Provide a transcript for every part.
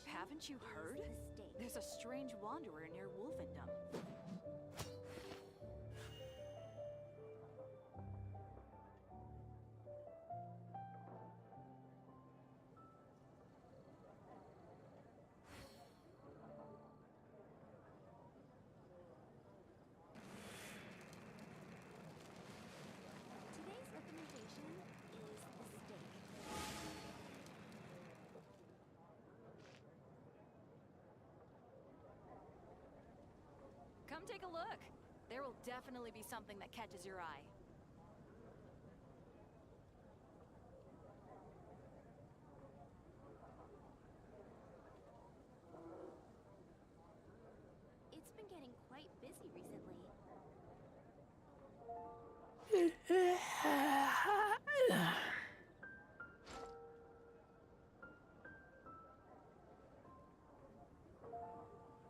Haven't you heard? There's a strange wanderer near Wolfendom. Today's recommendation is the steak. Come take a look. There will definitely be something that catches your eye. It's been getting quite busy recently.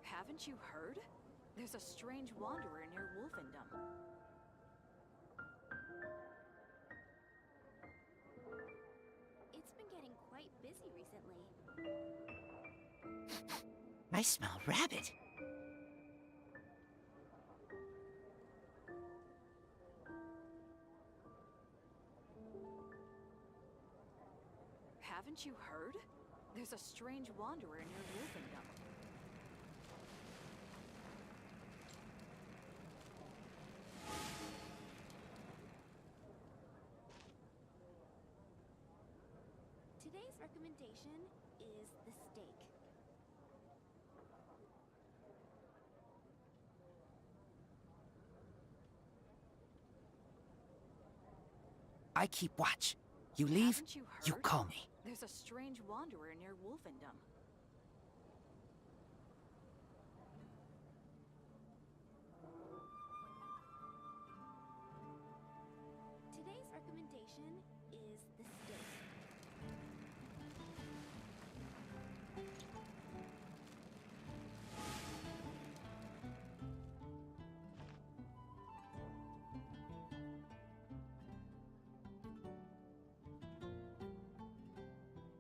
Haven't you heard? There's a strange wanderer near Wolfendom. It's been getting quite busy recently. I smell rabbit. Haven't you heard? There's a strange wanderer near Wolfendom. Today's recommendation is the steak. I keep watch. You leave, Haven't you heard? you call me. There's a strange wanderer near Wolfendom. Today's recommendation is the steak.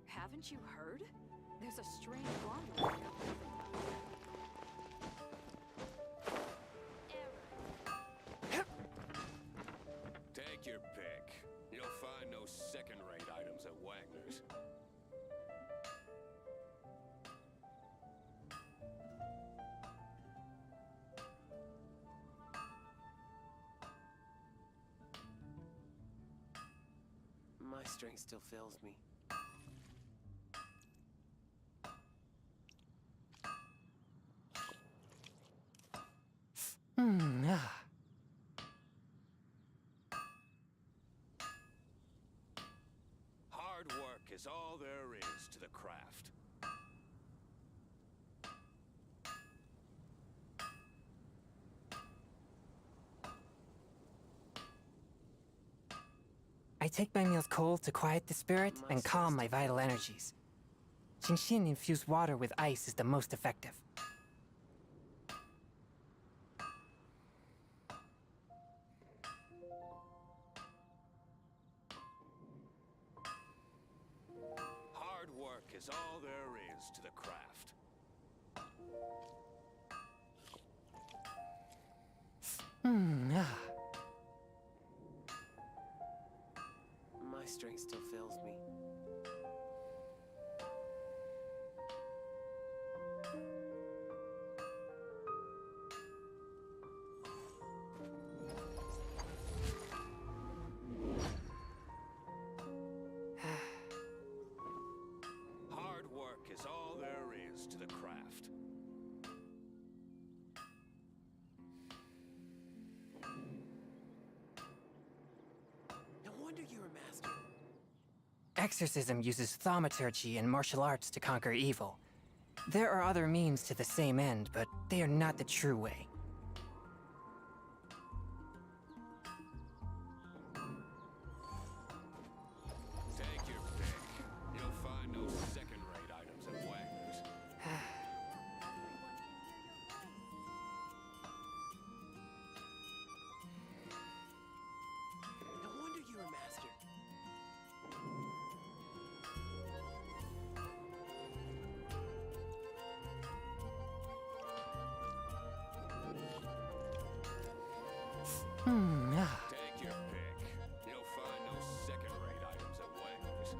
Haven't you heard? There's a strange wanderer near Wolfendom. Take your pick. You'll find no second-rate strength still fails me. Hard work is all there is to the craft. I take my meals cold to quiet the spirit and calm my vital energies. Genshin infused water with ice is the most effective. Hard work is all there is to the craft. My strength still fails me. Hard work is all there is to the craft. No wonder you're a master. Exorcism uses thaumaturgy and martial arts to conquer evil. There are other means to the same end, but they are not the true way. Take your pick. You'll find no second-rate items at Wagner's. No wonder you're a master. Take your pick. You'll find no second-rate items at Wagner's.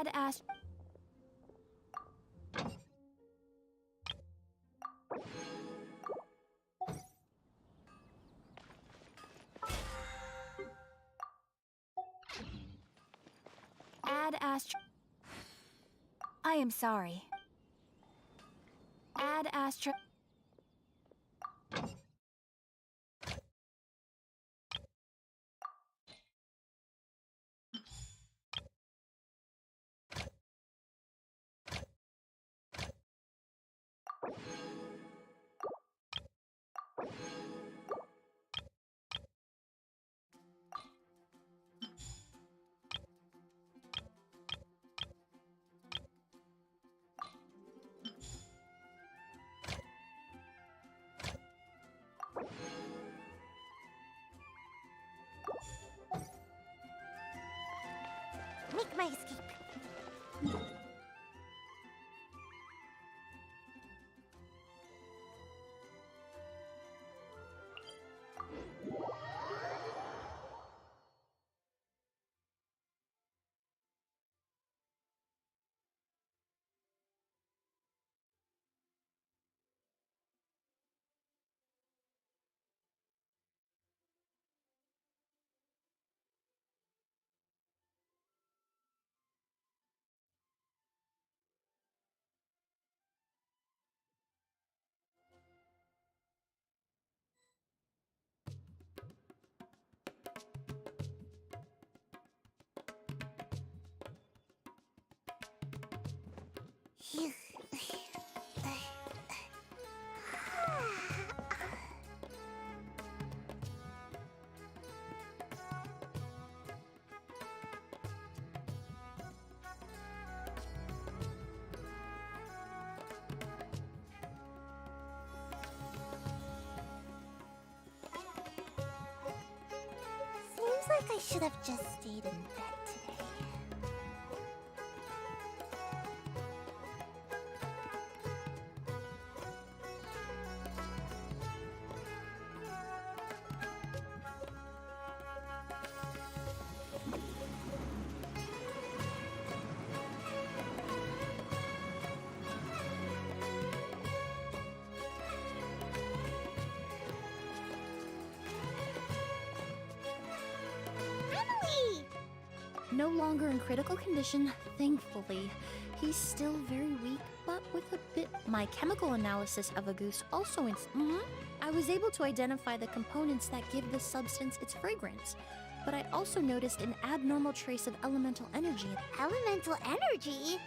Add ast... Add ast... I am sorry. Add astro... Make my escape. Phew. Seems like I should have just stayed in bed today. Emily! No longer in critical condition, thankfully. He's still very weak, but with a bit... My chemical analysis of a goose also I was able to identify the components that give the substance its fragrance. But I also noticed an abnormal trace of elemental energy. Elemental energy?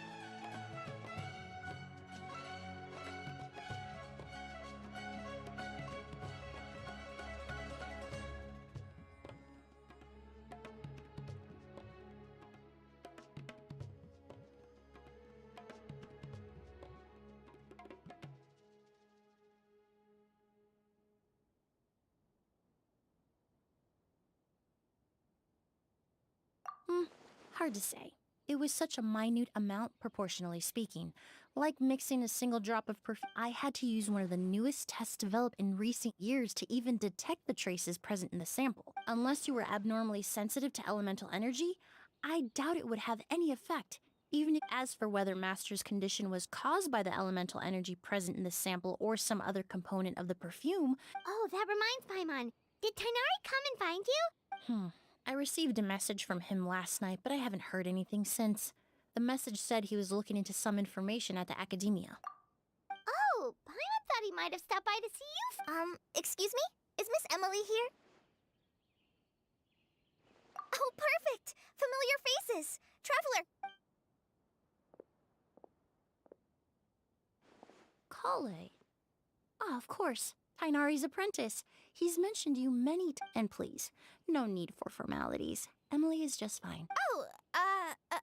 Hard to say. It was such a minute amount, proportionally speaking. Like mixing a single drop of perfume. I had to use one of the newest tests developed in recent years to even detect the traces present in the sample. Unless you were abnormally sensitive to elemental energy, I doubt it would have any effect. Even if, as for whether Master's condition was caused by the elemental energy present in the sample or some other component of the perfume... Oh, that reminds Paimon. Did Tainari come and find you? I received a message from him last night, but I haven't heard anything since. The message said he was looking into some information at the academia. Oh, Paimon thought he might have stopped by to see you. Excuse me? Is Miss Emily here? Oh, perfect! Familiar faces! Traveler! Kale. Ah, of course. Tainari's apprentice. He's mentioned you many and please, no need for formalities. Emily is just fine. Oh, okay.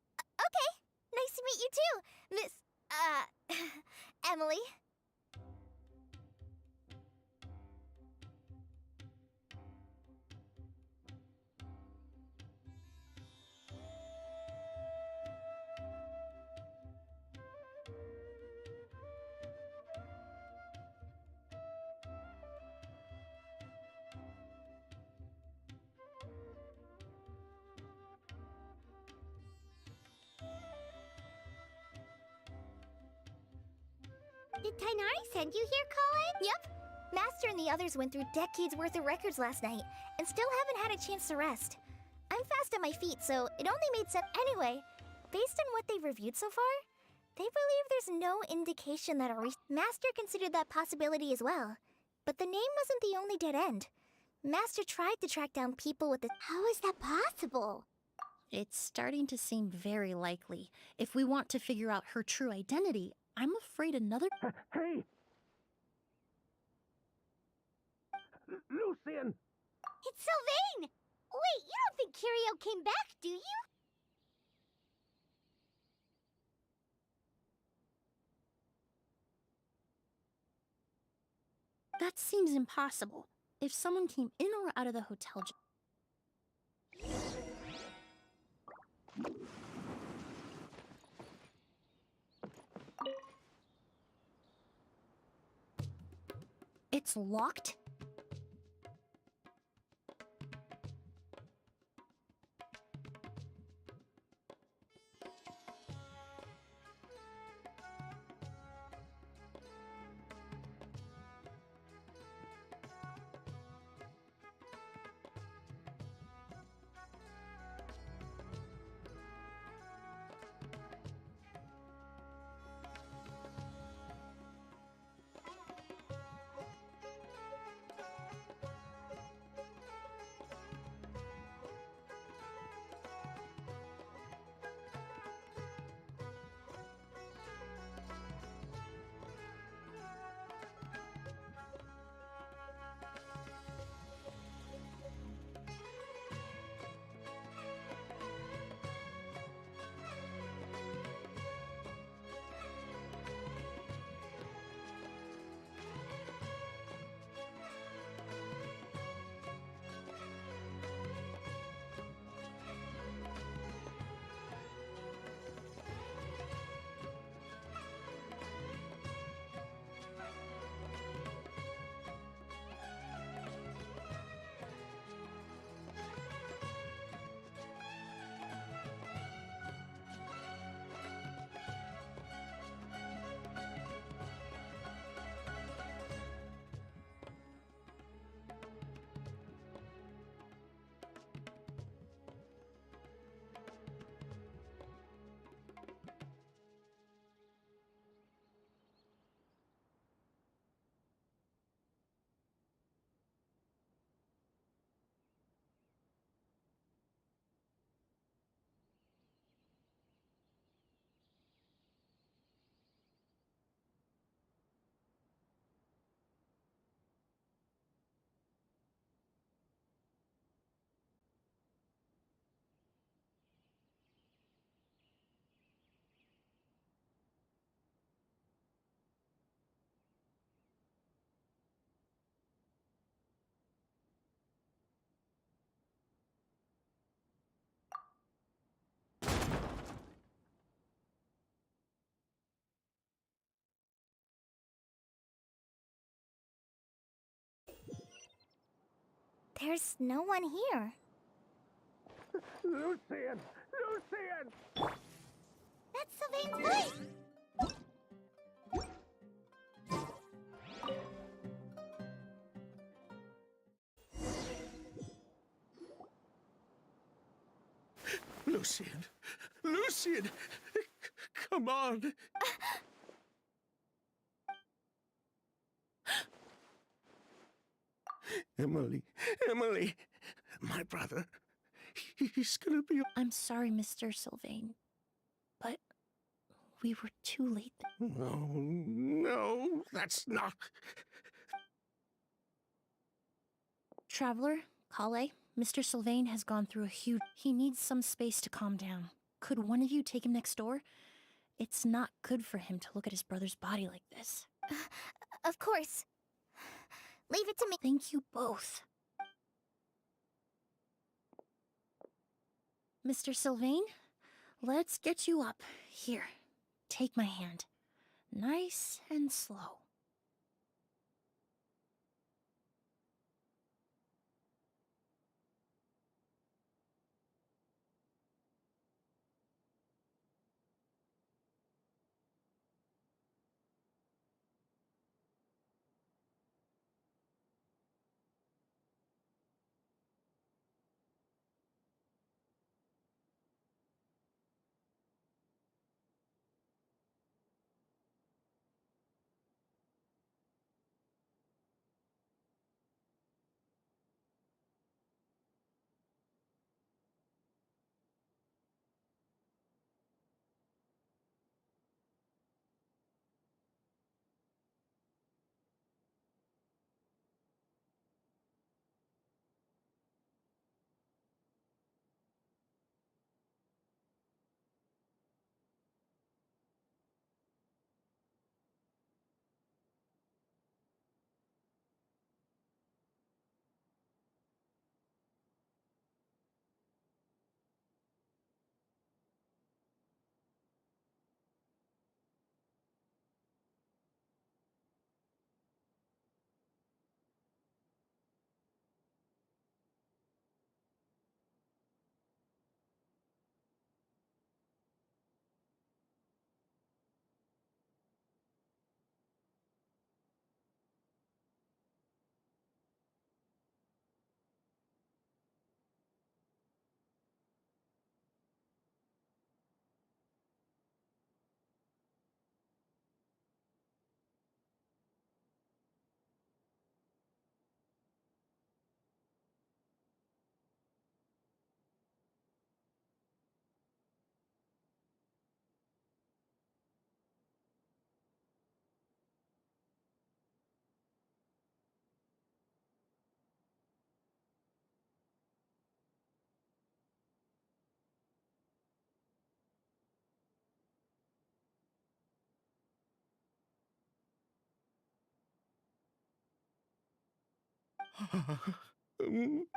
Nice to meet you too, Miss, Emily. Did Tainari send you here, Colin? Yep. Master and the others went through decades worth of records last night, and still haven't had a chance to rest. I'm fast on my feet, so it only made sense. Anyway, based on what they've reviewed so far, they believe there's no indication that Master considered that possibility as well. But the name wasn't the only dead end. Master tried to track down people with the— How is that possible? It's starting to seem very likely. If we want to figure out her true identity, I'm afraid another— Hey! Lucian! It's Sylvain! Wait, you don't think Curio came back, do you? That seems impossible. If someone came in or out of the hotel... It's locked? There's no one here. Lucian! Lucian! That's Sylvain's voice! Lucian! Lucian! Come on! Emily! Emily! My brother. He's gonna be... I'm sorry, Mr. Sylvain, but we were too late. No, no, that's not... Traveler, Kale, Mr. Sylvain has gone through a huge... He needs some space to calm down. Could one of you take him next door? It's not good for him to look at his brother's body like this. Of course. Leave it to me. Thank you both. Mr. Sylvain, let's get you up. Here, take my hand. Nice and slow.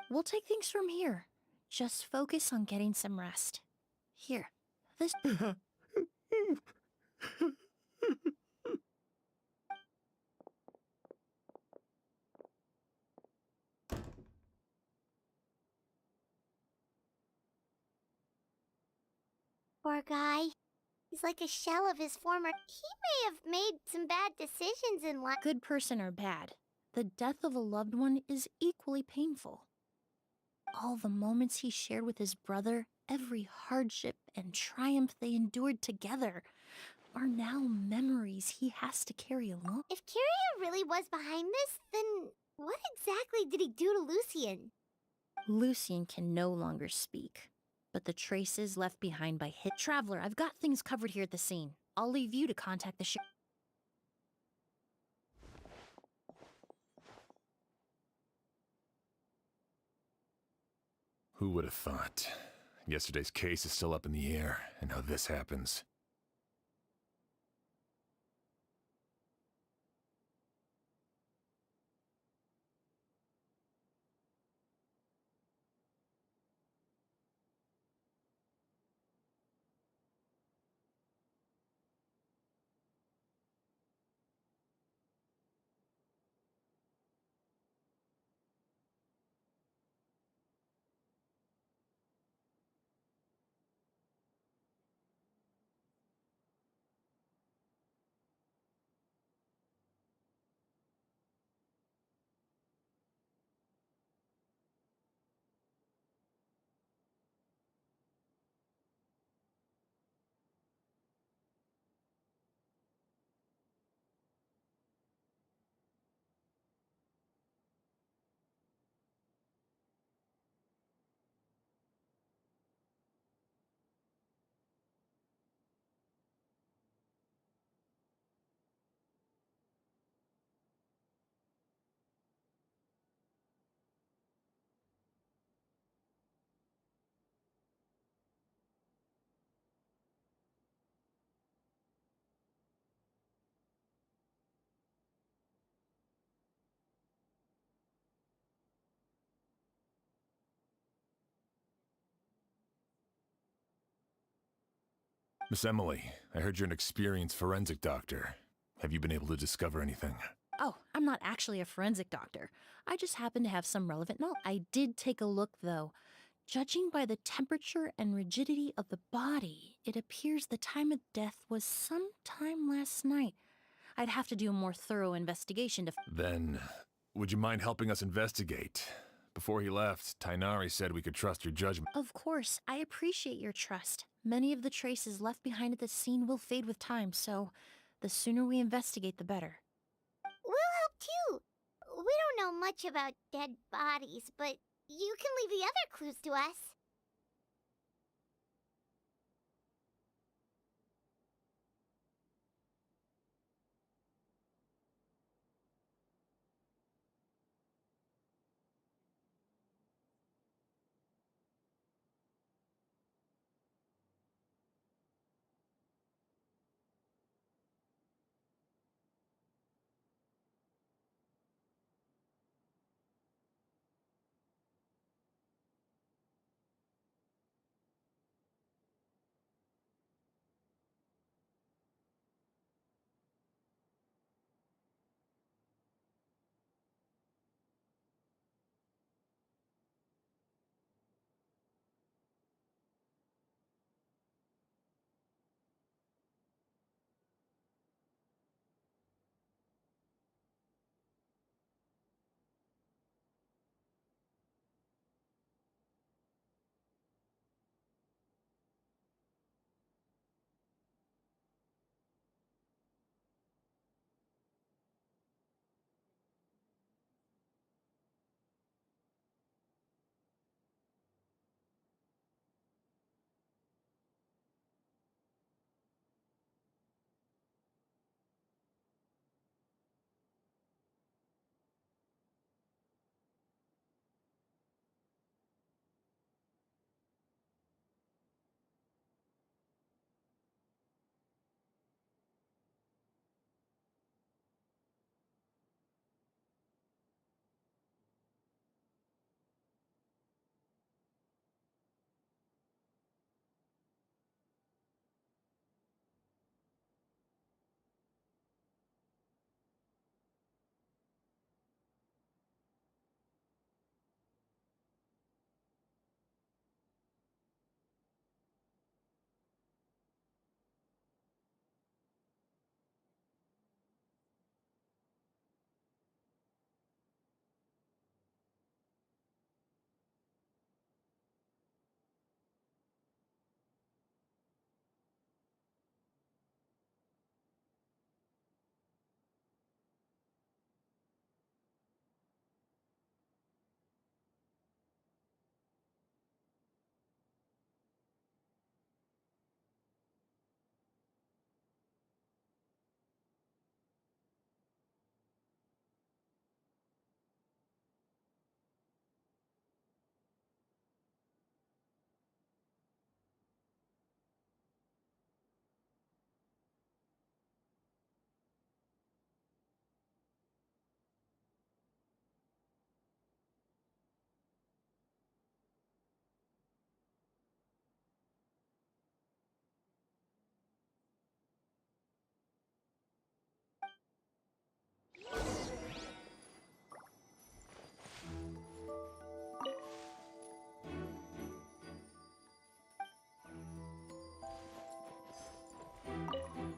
We'll take things from here. Just focus on getting some rest. Here, this. Poor guy. He's like a shell of his former. He may have made some bad decisions in life. Good person or bad, the death of a loved one is equally painful. All the moments he shared with his brother, every hardship and triumph they endured together, are now memories he has to carry along. If Kiria really was behind this, then what exactly did he do to Lucian? Lucian can no longer speak, but the traces left behind by Hit Traveler, I've got things covered here at the scene. I'll leave you to contact the Who would have thought? Yesterday's case is still up in the air, and now this happens. Miss Emily, I heard you're an experienced forensic doctor. Have you been able to discover anything? Oh, I'm not actually a forensic doctor. I just happen to have some relevant knowledge. I did take a look, though. Judging by the temperature and rigidity of the body, it appears the time of death was sometime last night. I'd have to do a more thorough investigation to... Then, would you mind helping us investigate? Before he left, Tainari said we could trust your judgment. Of course, I appreciate your trust. Many of the traces left behind at the scene will fade with time, so the sooner we investigate, the better. We'll help too. We don't know much about dead bodies, but you can leave the other clues to us.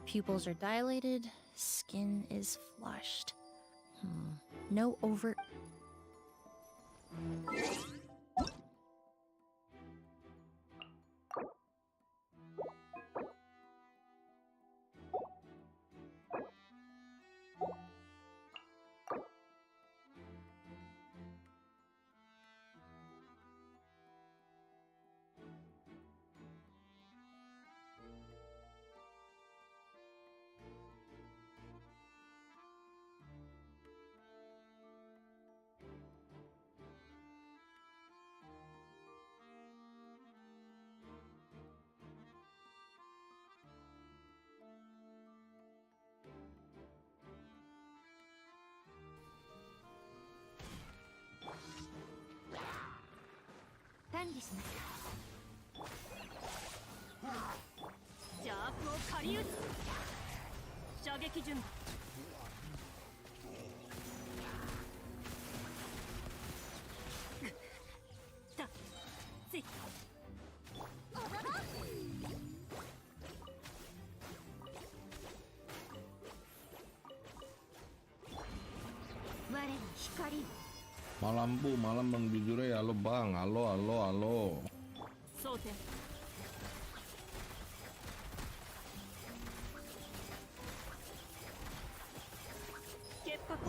Pupils are dilated, skin is flushed. No overt. Malam bu, malam bang jujur ya, halo bang, halo.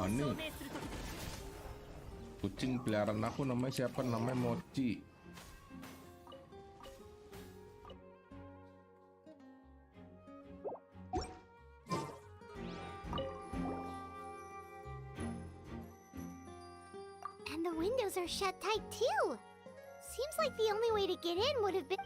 Ini kucing peliharaan aku namanya siapa? Namanya Mochi. And the windows are shut tight too. Seems like the only way to get in would have been.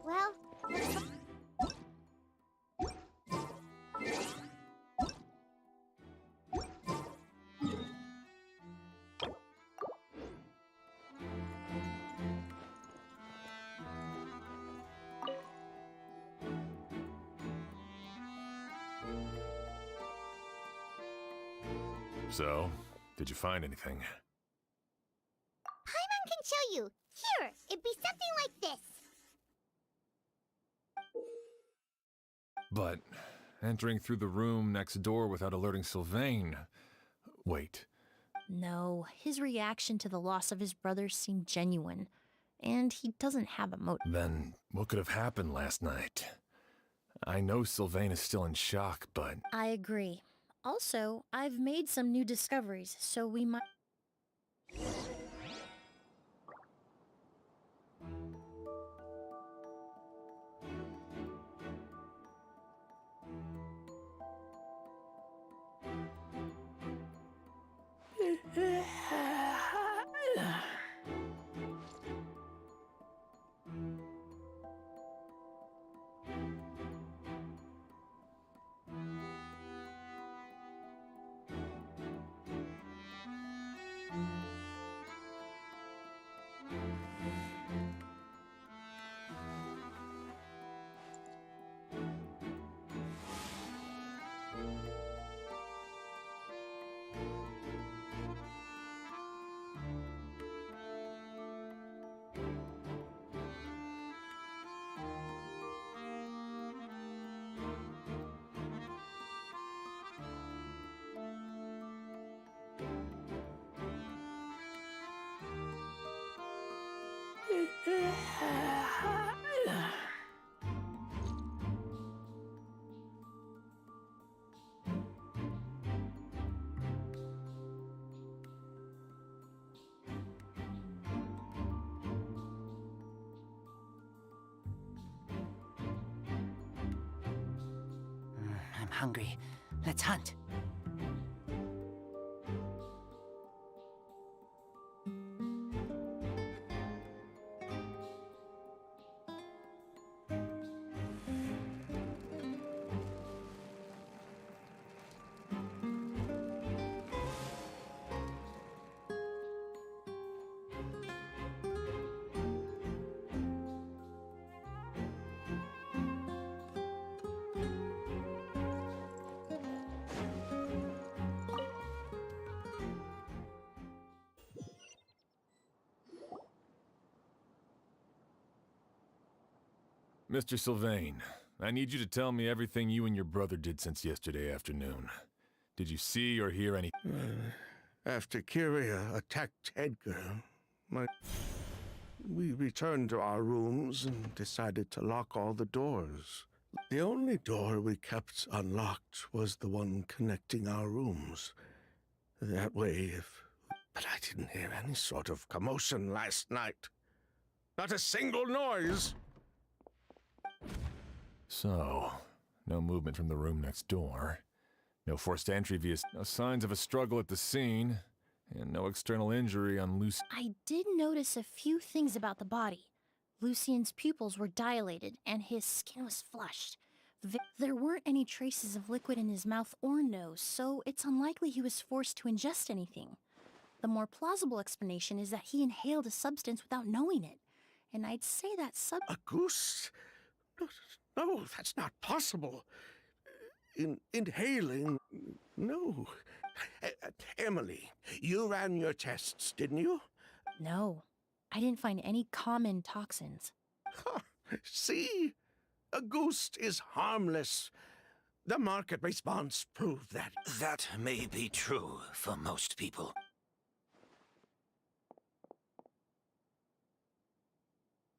Well, So, did you find anything? Paimon can show you. Here, it'd be something like this. But entering through the room next door without alerting Sylvain... Wait, No, his reaction to the loss of his brother seemed genuine, and he doesn't have a motive. then what could have happened last night? I know Sylvain is still in shock, but... I agree. Also, I've made some new discoveries, so we might. I'm hungry. Let's hunt. Mr. Sylvain, I need you to tell me everything you and your brother did since yesterday afternoon. Did you see or hear any? After Kyria attacked Edgar, we returned to our rooms and decided to lock all the doors. The only door we kept unlocked was the one connecting our rooms. That way, But I didn't hear any sort of commotion last night. Not a single noise! So, no movement from the room next door. No forced entry via... No signs of a struggle at the scene. And no external injury on Lucy. I did notice a few things about the body. Lucian's pupils were dilated, and his skin was flushed. There weren't any traces of liquid in his mouth or nose, so it's unlikely he was forced to ingest anything. The more plausible explanation is that he inhaled a substance without knowing it. And I'd say that A goose? No, that's not possible. Inhaling? No. Emily, you ran your tests, didn't you? No, I didn't find any common toxins. See? A goose is harmless. The market response proved that. That may be true for most people.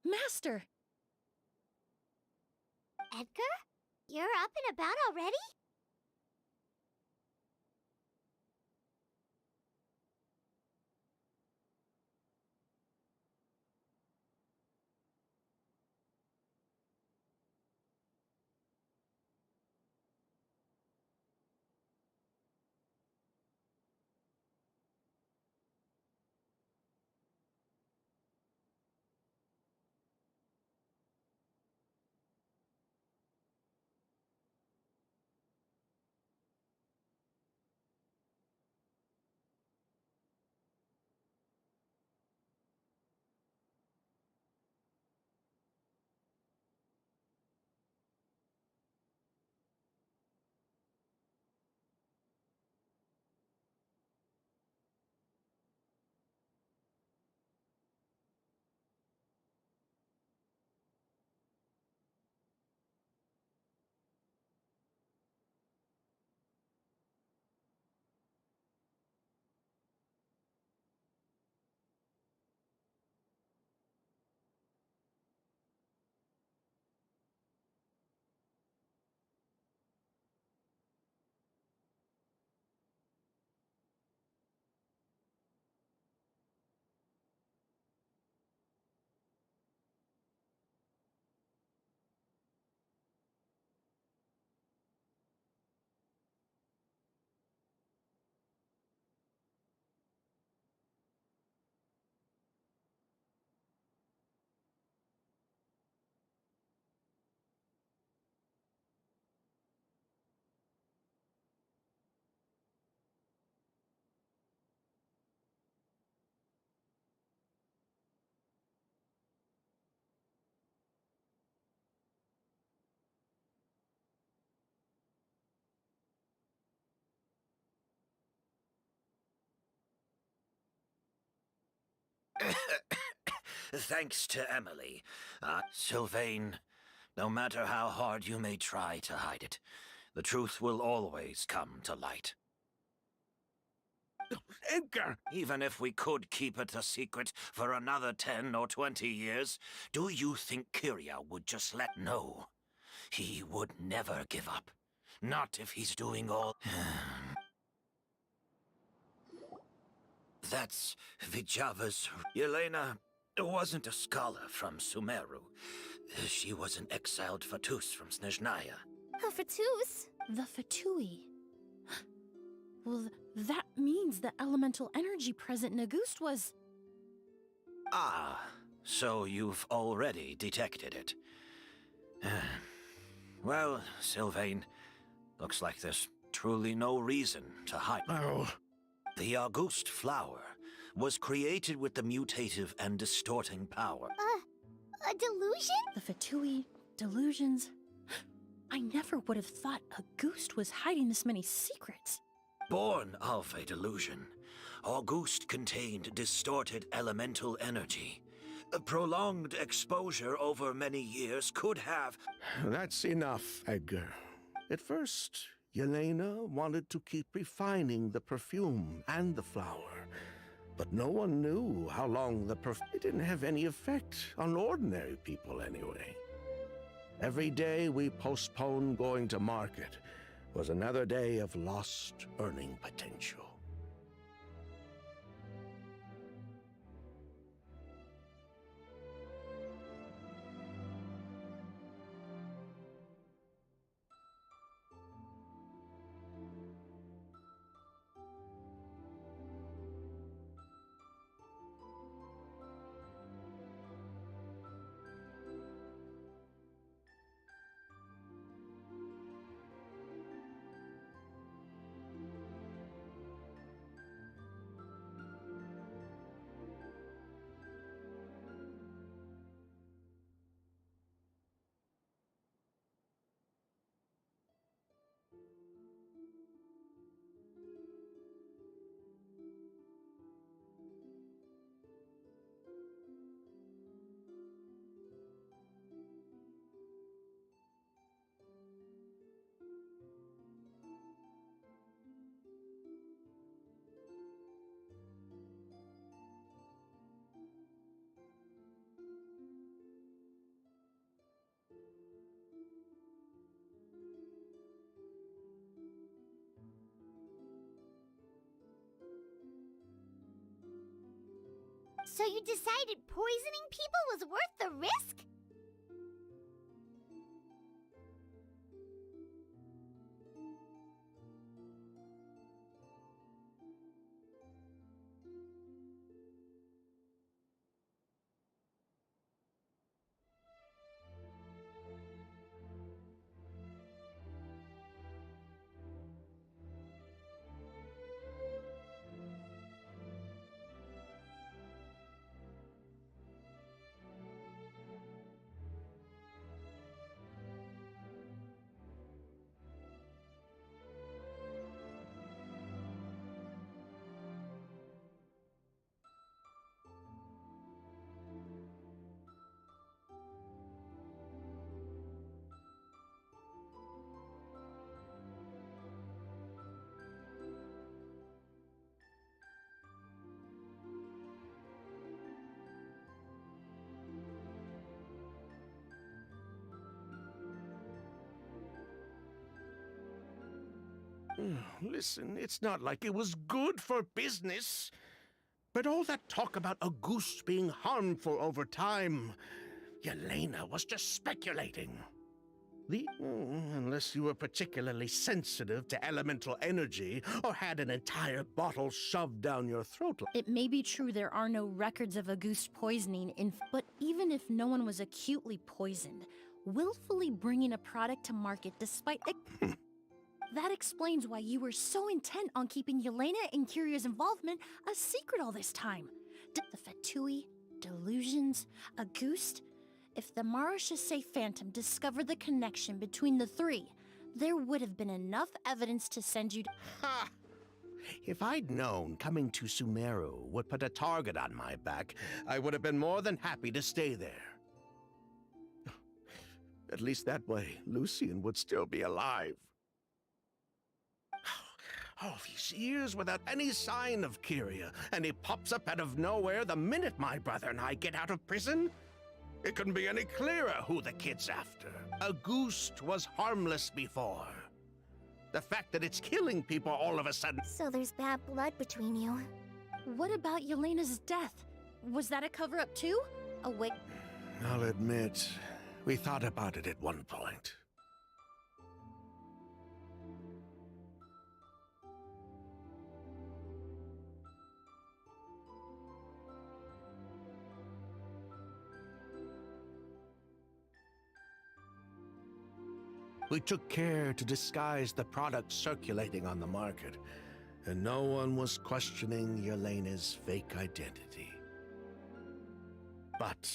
Master! Edgar? You're up and about already? Thanks to Emily. Sylvain, no matter how hard you may try to hide it, the truth will always come to light. Edgar! Even if we could keep it a secret for another 10 or 20 years, do you think Kyria would just let know? He would never give up. Not if he's doing all... That's Vijava's... Yelena wasn't a scholar from Sumeru. She was an exiled Fatus from Snezhnaya. A Fatus? The Fatui. Well, that means the elemental energy present in Auguste was... Ah, so you've already detected it. Well, Sylvain, looks like there's truly no reason to hide. Oh. The Auguste flower was created with the mutative and distorting power. A delusion? The Fatui, delusions... I never would have thought Auguste was hiding this many secrets. Born of a delusion, Auguste contained distorted elemental energy, Prolonged exposure over many years could have... That's enough, Edgar. At first, Yelena wanted to keep refining the perfume and the flower. But no one knew how long the perfume... It didn't have any effect on ordinary people anyway. Every day we postponed going to market was another day of lost earning potential. So you decided poisoning people was worth the risk? Listen, it's not like it was good for business. But all that talk about a goose being harmful over time, Yelena was just speculating. Unless you were particularly sensitive to elemental energy or had an entire bottle shoved down your throat. It may be true there are no records of a goose poisoning, but even if no one was acutely poisoned, willfully bringing a product to market despite... That explains why you were so intent on keeping Yelena and Kiria's involvement a secret all this time. The Fatui, delusions, a goose. If the Marachase Phantom discovered the connection between the three, there would have been enough evidence to send you to... Ha! If I'd known coming to Sumeru would put a target on my back, I would have been more than happy to stay there. At least that way, Lucian would still be alive. All these years without any sign of Kiria, and he pops up out of nowhere the minute my brother and I get out of prison? It couldn't be any clearer who the kid's after. A goose was harmless before. The fact that it's killing people all of a sudden... So there's bad blood between you. What about Yelena's death? Was that a cover-up too? Oh, wait. I'll admit, we thought about it at one point. We took care to disguise the products circulating on the market, and no one was questioning Yelena's fake identity. But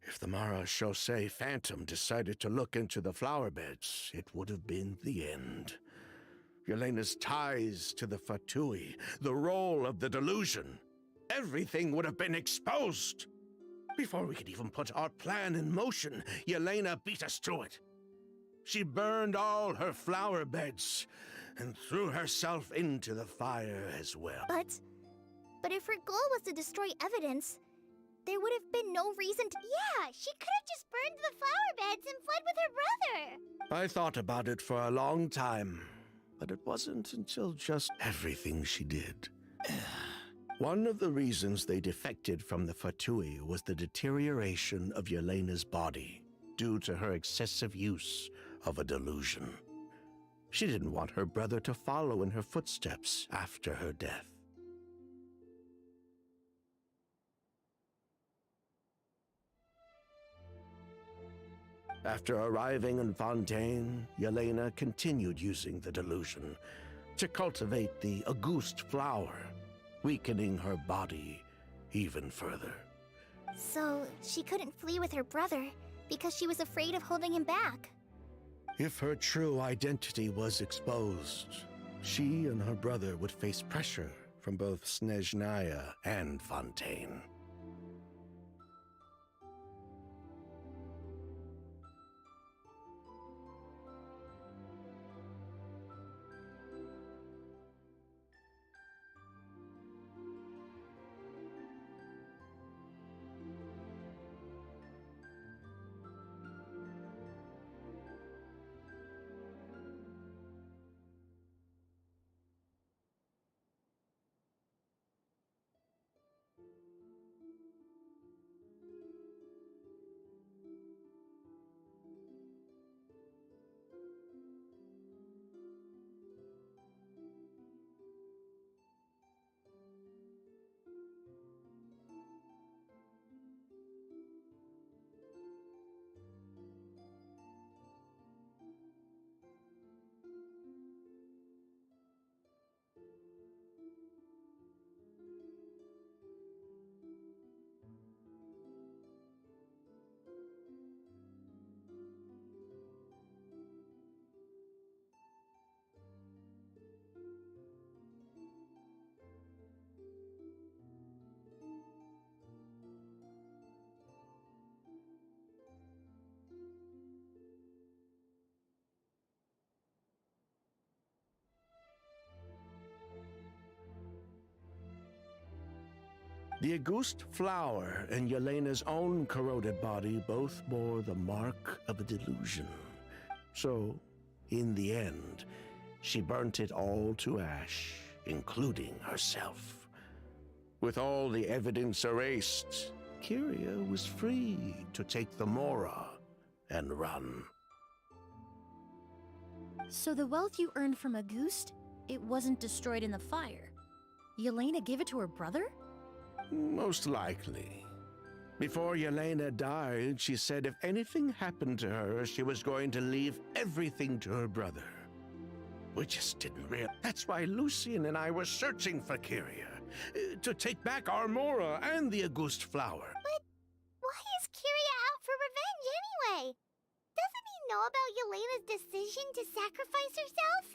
if the Marachase Phantom decided to look into the flower beds, it would have been the end. Yelena's ties to the Fatui, the role of the delusion, everything would have been exposed. Before we could even put our plan in motion, Yelena beat us to it. She burned all her flower beds and threw herself into the fire as well. But if her goal was to destroy evidence, there would have been no reason to... Yeah, she could have just burned the flower beds and fled with her brother. I thought about it for a long time, but it wasn't until just everything she did. One of the reasons they defected from the Fatui was the deterioration of Yelena's body due to her excessive use of a delusion. She didn't want her brother to follow in her footsteps after her death. After arriving in Fontaine, Yelena continued using the delusion to cultivate the Auguste flower, weakening her body even further. So she couldn't flee with her brother because she was afraid of holding him back. If her true identity was exposed, she and her brother would face pressure from both Snezhnaya and Fontaine. The Auguste flower and Yelena's own corroded body both bore the mark of a delusion. So, in the end, she burnt it all to ash, including herself. With all the evidence erased, Kyria was free to take the Mora and run. So the wealth you earned from Auguste, it wasn't destroyed in the fire. Yelena gave it to her brother? Most likely. Before Yelena died, she said if anything happened to her, she was going to leave everything to her brother. We just didn't realize. That's why Lucian and I were searching for Kyria, to take back our Mora and the Auguste flower. But why is Kyria out for revenge anyway? Doesn't he know about Yelena's decision to sacrifice herself?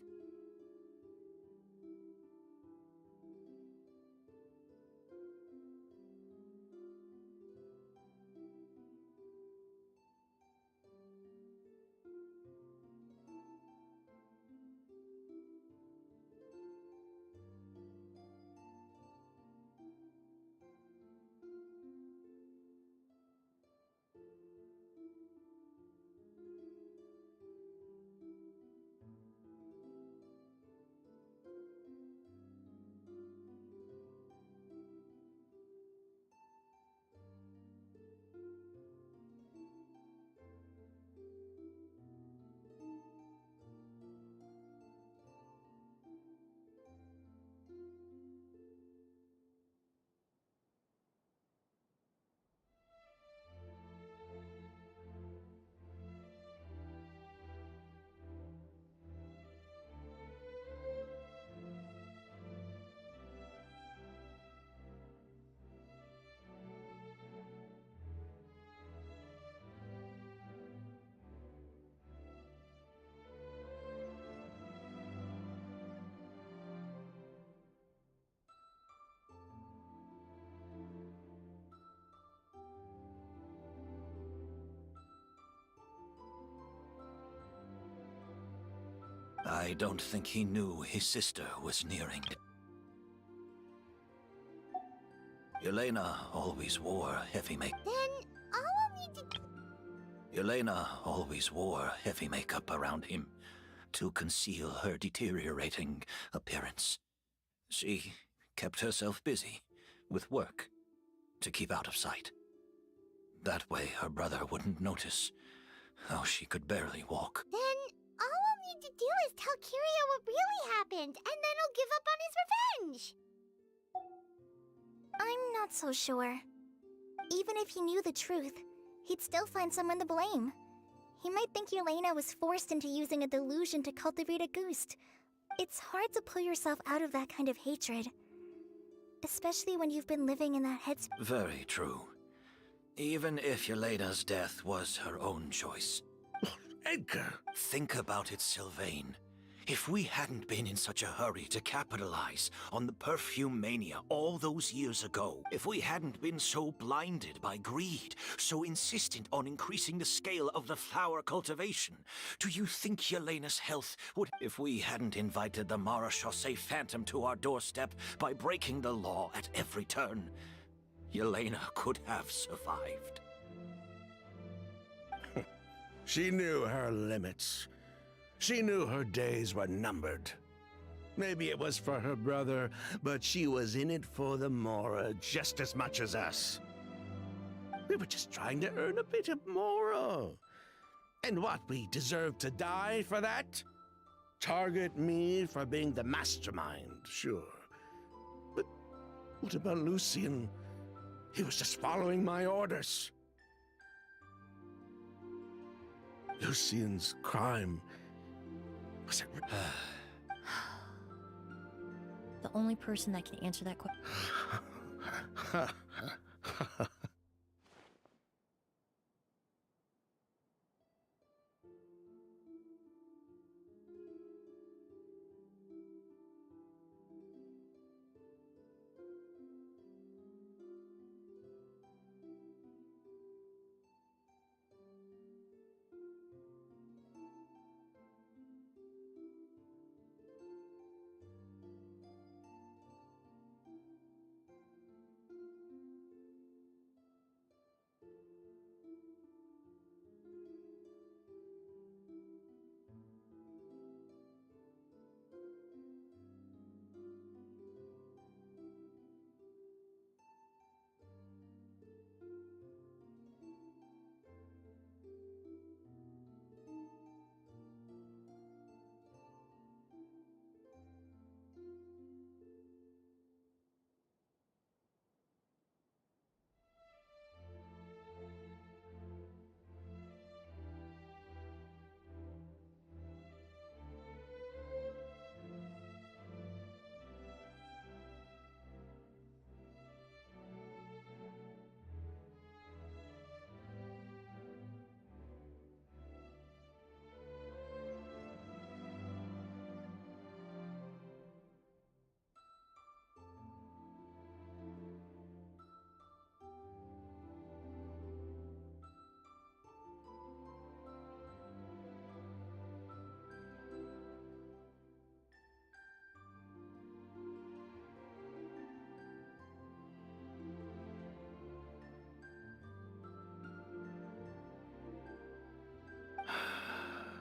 I don't think he knew his sister was nearing. Yelena always wore heavy makeup. Then all we need to... Yelena always wore heavy makeup around him to conceal her deteriorating appearance. She kept herself busy with work to keep out of sight. That way her brother wouldn't notice how she could barely walk. Then all we'll need to do is tell Kiryu what really happened, and then he'll give up on his revenge. I'm not so sure. Even if he knew the truth, he'd still find someone to blame. He might think Yelena was forced into using a delusion to cultivate a ghost. It's hard to pull yourself out of that kind of hatred. Especially when you've been living in that headspace. Very true. Even if Yelena's death was her own choice. Edgar! Think about it, Sylvain. If we hadn't been in such a hurry to capitalize on the perfume mania all those years ago, if we hadn't been so blinded by greed, so insistent on increasing the scale of the flower cultivation, do you think Yelena's health would... If we hadn't invited the Marechaussee Phantom to our doorstep by breaking the law at every turn, Yelena could have survived. She knew her limits. She knew her days were numbered. Maybe it was for her brother, but she was in it for the Mora just as much as us. We were just trying to earn a bit of Mora. And what, we deserve to die for that? Target me for being the mastermind, sure. But what about Lucian? He was just following my orders. Lucian's crime... was it... The only person that can answer that question.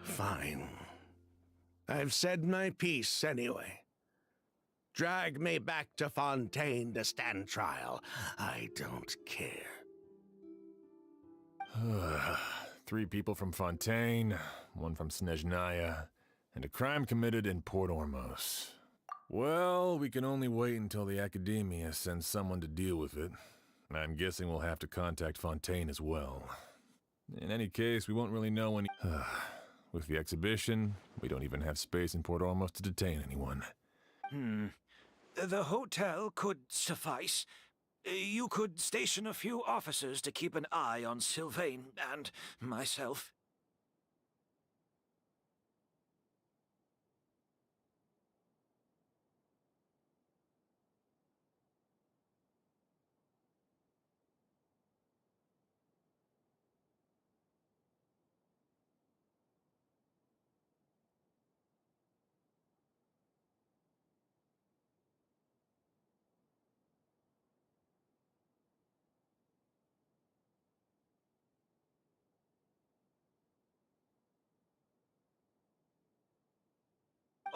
Fine. I've said my piece anyway. Drag me back to Fontaine to stand trial. I don't care. 3 people from Fontaine, 1 from Snezhnaya, and a crime committed in Port Ormos. Well, we can only wait until the Academia sends someone to deal with it. I'm guessing we'll have to contact Fontaine as well. In any case, we won't really know when... With the exhibition, we don't even have space in Port Ormos to detain anyone. The hotel could suffice. You could station a few officers to keep an eye on Sylvain and myself.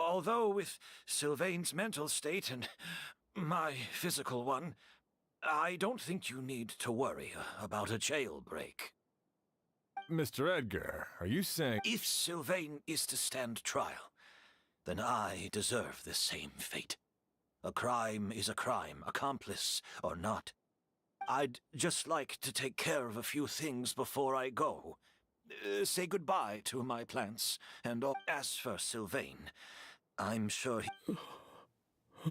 Although with Sylvain's mental state and my physical one, I don't think you need to worry about a jailbreak. Mr. Edgar, are you saying... If Sylvain is to stand trial, then I deserve the same fate. A crime is a crime, accomplice or not. I'd just like to take care of a few things before I go. Say goodbye to my plants, and as for Sylvain, I'm sure he...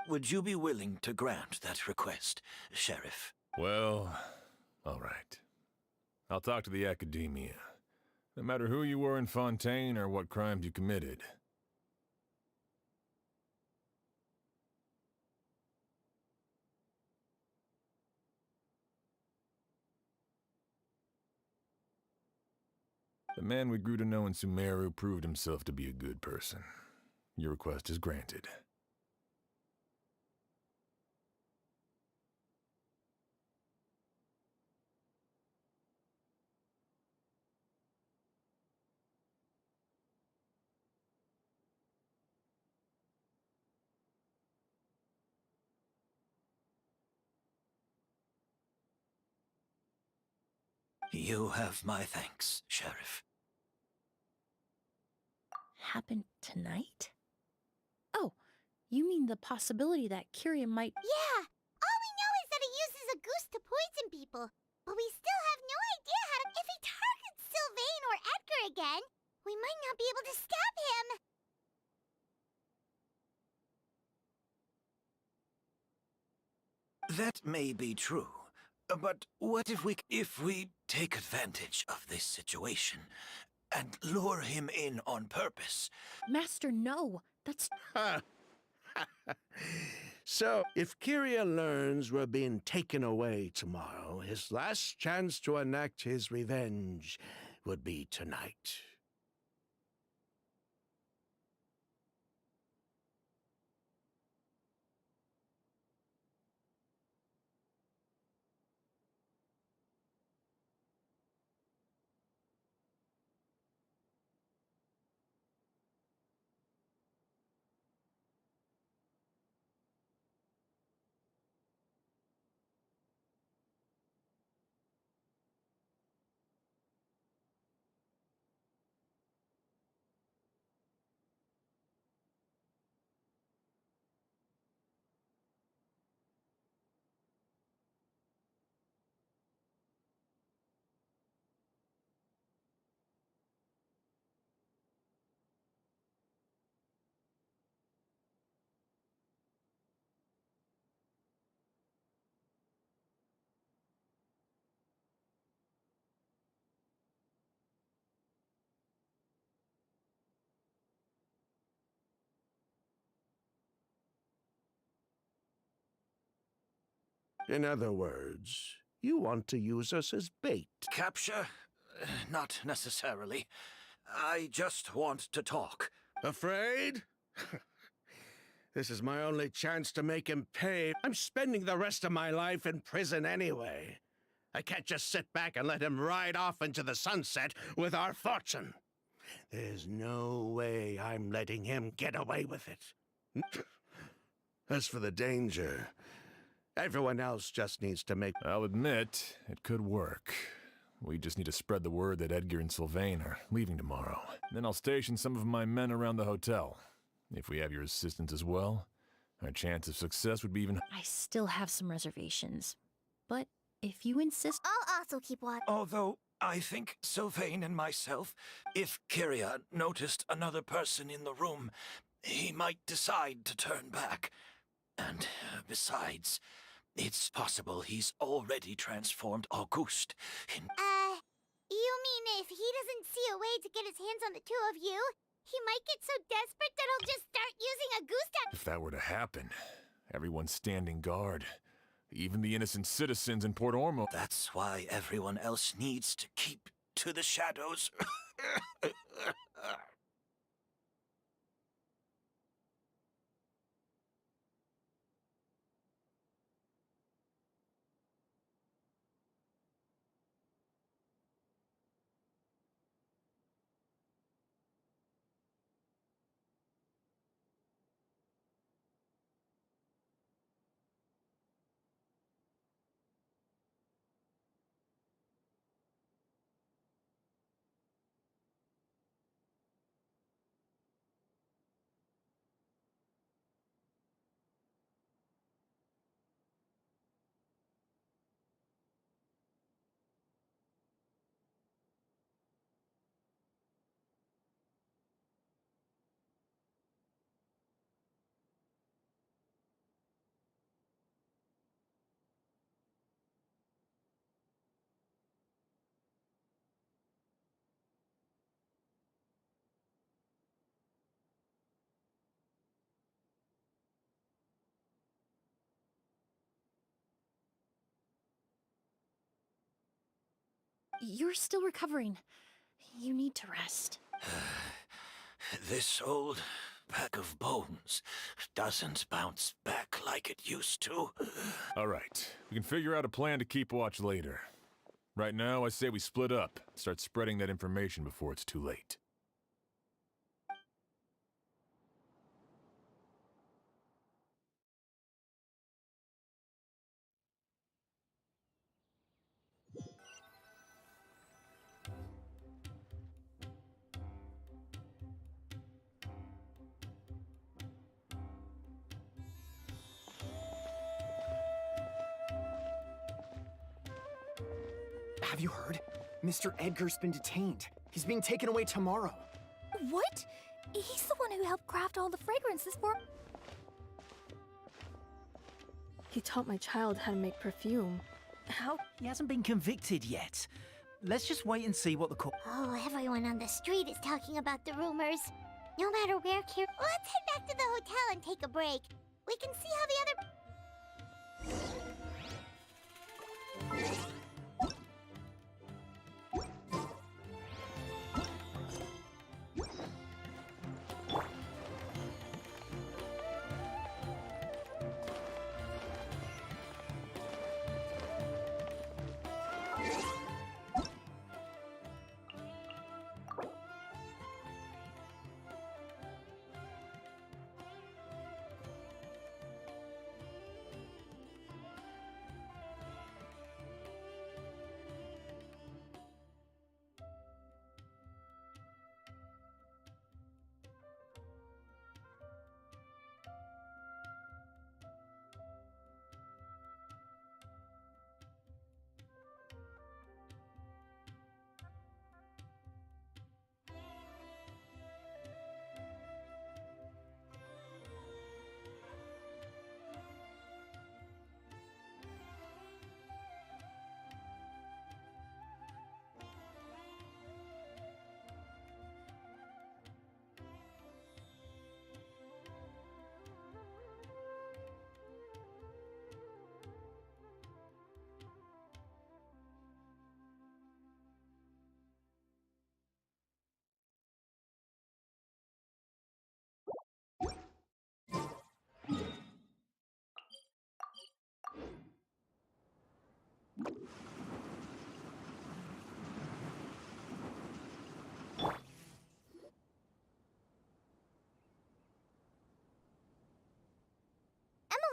Would you be willing to grant that request, Sheriff? Well, all right. I'll talk to the Academia. No matter who you were in Fontaine or what crimes you committed. The man we grew to know in Sumeru proved himself to be a good person. Your request is granted. You have my thanks, Sheriff. Happened tonight? Oh, you mean the possibility that Kiria might... Yeah! All we know is that he uses a goose to poison people. But we still have no idea how to... If he targets Sylvain or Edgar again, we might not be able to stop him! That may be true. But what if we take advantage of this situation and lure him in on purpose? Master, no. That's... So, if Kiria learns we're being taken away tomorrow, his last chance to enact his revenge would be tonight. In other words, you want to use us as bait. Capture? Not necessarily. I just want to talk. Afraid? This is my only chance to make him pay. I'm spending the rest of my life in prison anyway. I can't just sit back and let him ride off into the sunset with our fortune. There's no way I'm letting him get away with it. As for the danger, everyone else just needs to make... I'll admit, it could work. We just need to spread the word that Edgar and Sylvain are leaving tomorrow. Then I'll station some of my men around the hotel. If we have your assistance as well, our chance of success would be even... I still have some reservations. But if you insist... I'll also keep watch. Although I think Sylvain and myself, if Kiria noticed another person in the room, he might decide to turn back. And besides, it's possible he's already transformed Auguste in... You mean if he doesn't see a way to get his hands on the two of you, he might get so desperate that he'll just start using a goose to... If that were to happen, everyone's standing guard. Even the innocent citizens in Port Ormo. That's why everyone else needs to keep to the shadows. You're still recovering. You need to rest. This old pack of bones doesn't bounce back like it used to. All right, we can figure out a plan to keep watch later. Right now, I say we split up, start spreading that information before it's too late. Have you heard? Mr. Edgar's been detained. He's being taken away tomorrow. What? He's the one who helped craft all the fragrances for... He taught my child how to make perfume. How? He hasn't been convicted yet. Let's just wait and see what the court... Oh, everyone on the street is talking about the rumors. No matter where Let's head back to the hotel and take a break. We can see how the other...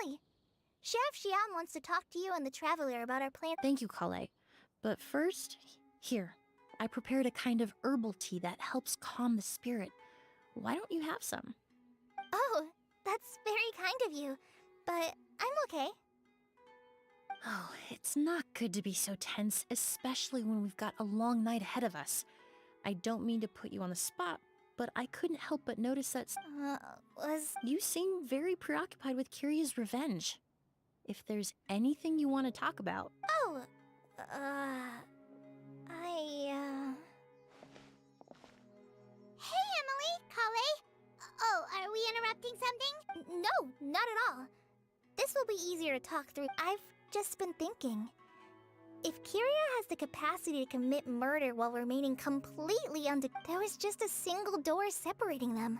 Emily! Sheriff Xian wants to talk to you and the Traveler about our plan. Thank you, Kale. But first, here. I prepared a kind of herbal tea that helps calm the spirit. Why don't you have some? Oh, that's very kind of you. But I'm okay. Oh, it's not good to be so tense, especially when we've got a long night ahead of us. I don't mean to put you on the spot, but I couldn't help but notice that you seem very preoccupied with Kiria's revenge. If there's anything you want to talk about... Oh, Hey, Emily! Kale! Oh, are we interrupting something? No, not at all. This will be easier to talk through. I've just been thinking. If Kiria has the capacity to commit murder while remaining completely there was just a single door separating them.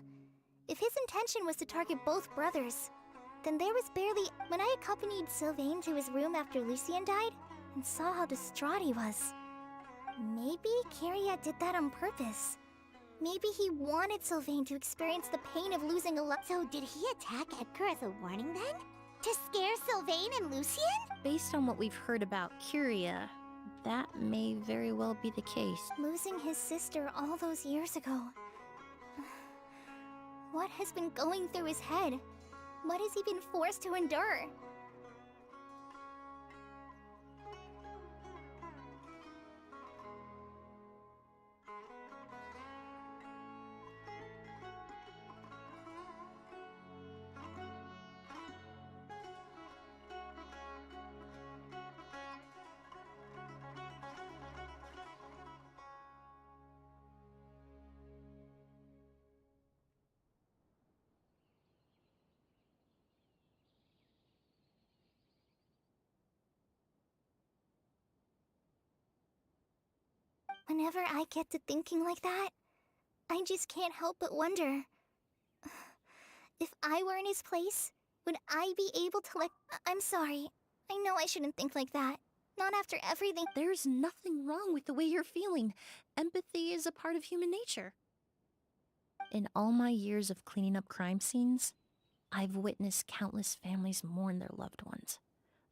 If his intention was to target both brothers, then there was barely... When I accompanied Sylvain to his room after Lucien died, and saw how distraught he was, maybe Kiria did that on purpose. Maybe he wanted Sylvain to experience the pain of losing a loved... So did he attack Edgar as a warning then? To scare Sylvain and Lucien? Based on what we've heard about Kiria, that may very well be the case. Losing his sister all those years ago. What has been going through his head? What has he been forced to endure? Whenever I get to thinking like that, I just can't help but wonder. If I were in his place, would I be able to let... I'm sorry. I know I shouldn't think like that. Not after everything... There's nothing wrong with the way you're feeling. Empathy is a part of human nature. In all my years of cleaning up crime scenes, I've witnessed countless families mourn their loved ones.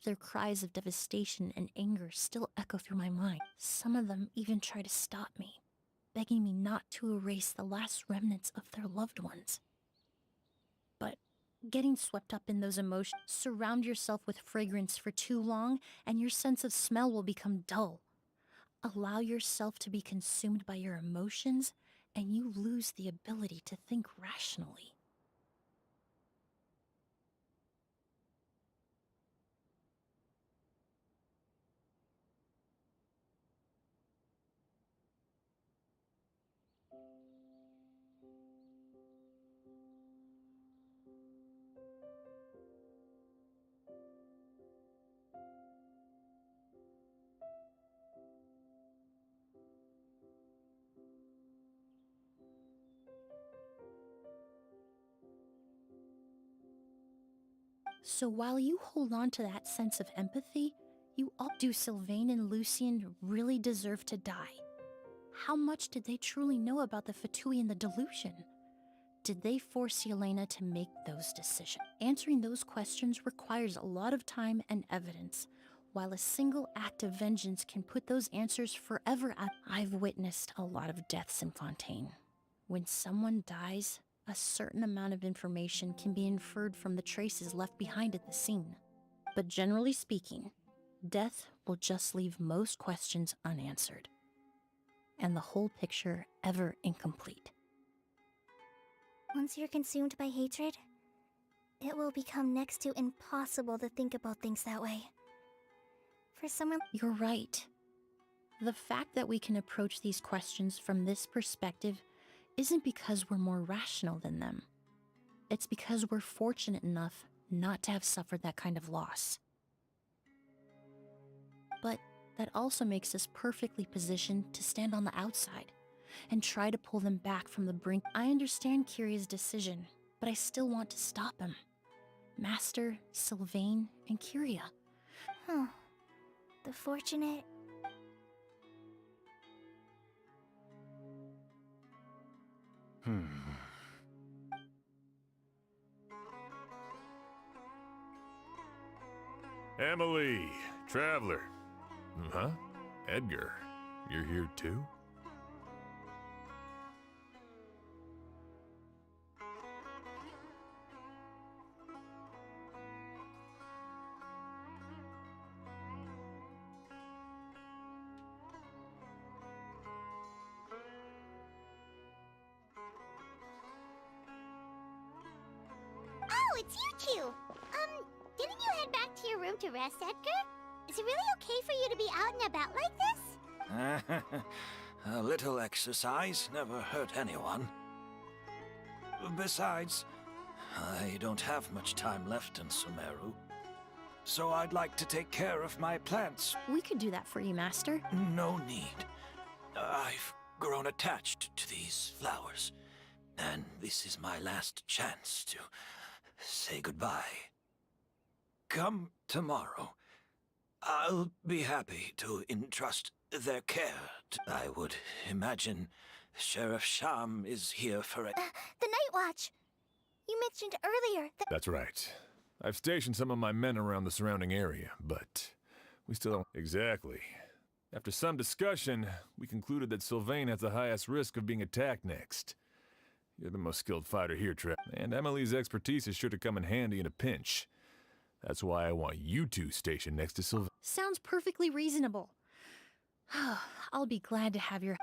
Their cries of devastation and anger still echo through my mind. Some of them even try to stop me, begging me not to erase the last remnants of their loved ones. But getting swept up in those emotions, surround yourself with fragrance for too long, and your sense of smell will become dull. Allow yourself to be consumed by your emotions, and you lose the ability to think rationally. So while you hold on to that sense of empathy, you all do. Sylvain and Lucien really deserve to die? How much did they truly know about the Fatui and the delusion? Did they force Yelena to make those decisions? Answering those questions requires a lot of time and evidence, while a single act of vengeance can put those answers forever out. I've witnessed a lot of deaths in Fontaine. When someone dies, a certain amount of information can be inferred from the traces left behind at the scene. But generally speaking, death will just leave most questions unanswered, and the whole picture ever incomplete. Once you're consumed by hatred, it will become next to impossible to think about things that way. For someone... You're right. The fact that we can approach these questions from this perspective isn't because we're more rational than them. It's because we're fortunate enough not to have suffered that kind of loss. But that also makes us perfectly positioned to stand on the outside and try to pull them back from the brink. I understand Kiria's decision, but I still want to stop him. Master, Sylvain, and Kiria. Huh. The fortunate... Emily, Traveler. Huh? Edgar, you're here too? Oh, it's you two! Didn't you head back to your room to rest, Edgar? Is it really okay for you to be out and about like this? A little exercise never hurt anyone. Besides, I don't have much time left in Sumeru, so I'd like to take care of my plants. We could do that for you, Master. No need. I've grown attached to these flowers, and this is my last chance to say goodbye. Come tomorrow. I'll be happy to entrust their care. I would imagine Sheriff Sham is here for it. The Night Watch! You mentioned earlier that... That's right. I've stationed some of my men around the surrounding area, but we still don't... Exactly. After some discussion, we concluded that Sylvain has the highest risk of being attacked next. You're the most skilled fighter here, Trev, and Emily's expertise is sure to come in handy in a pinch. That's why I want you two stationed next to Sylvain. Sounds perfectly reasonable. I'll be glad to have your...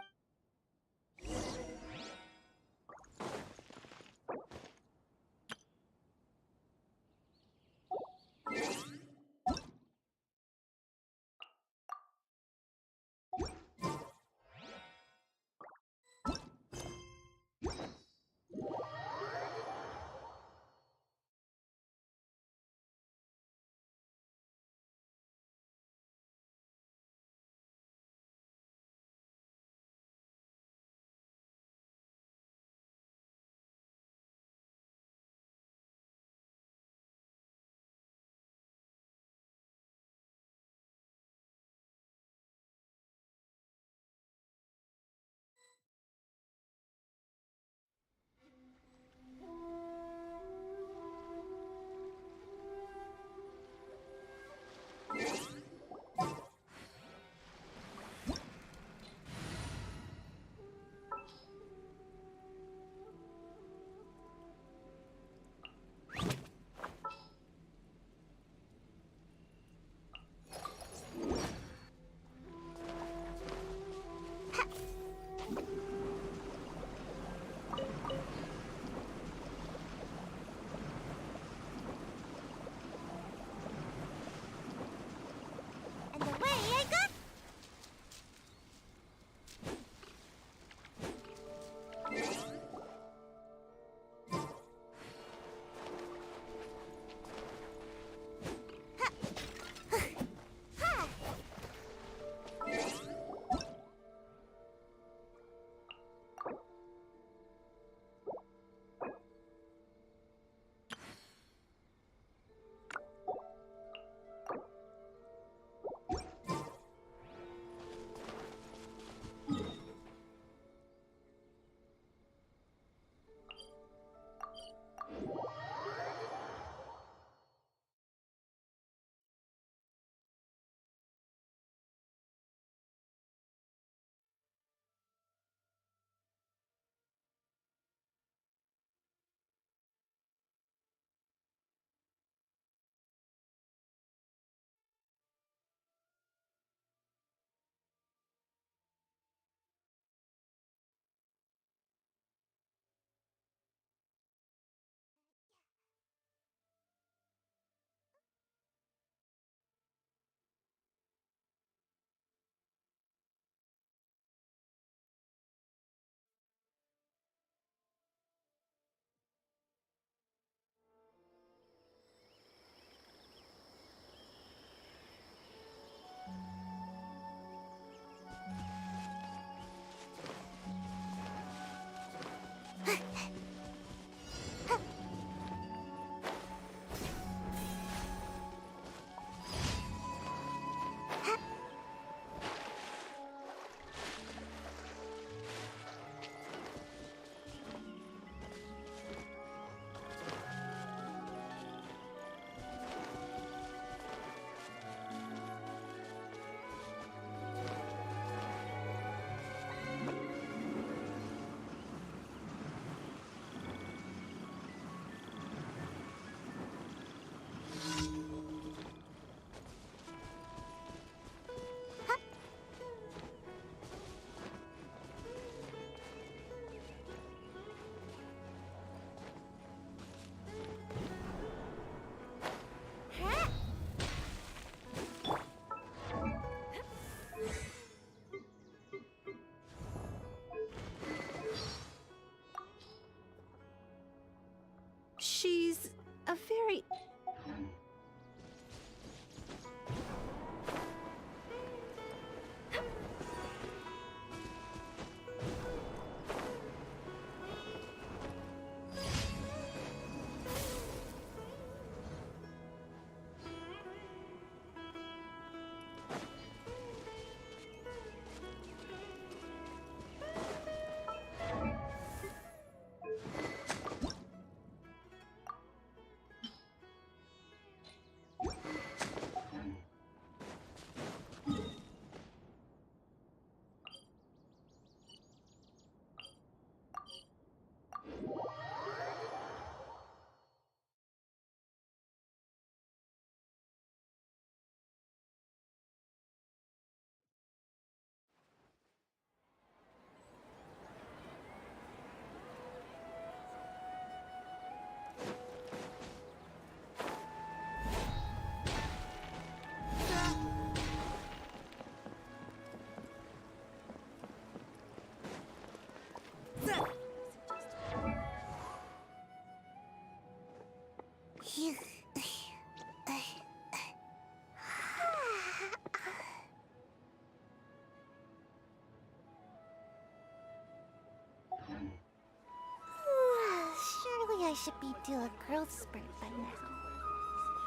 I should be due a growth spurt by now.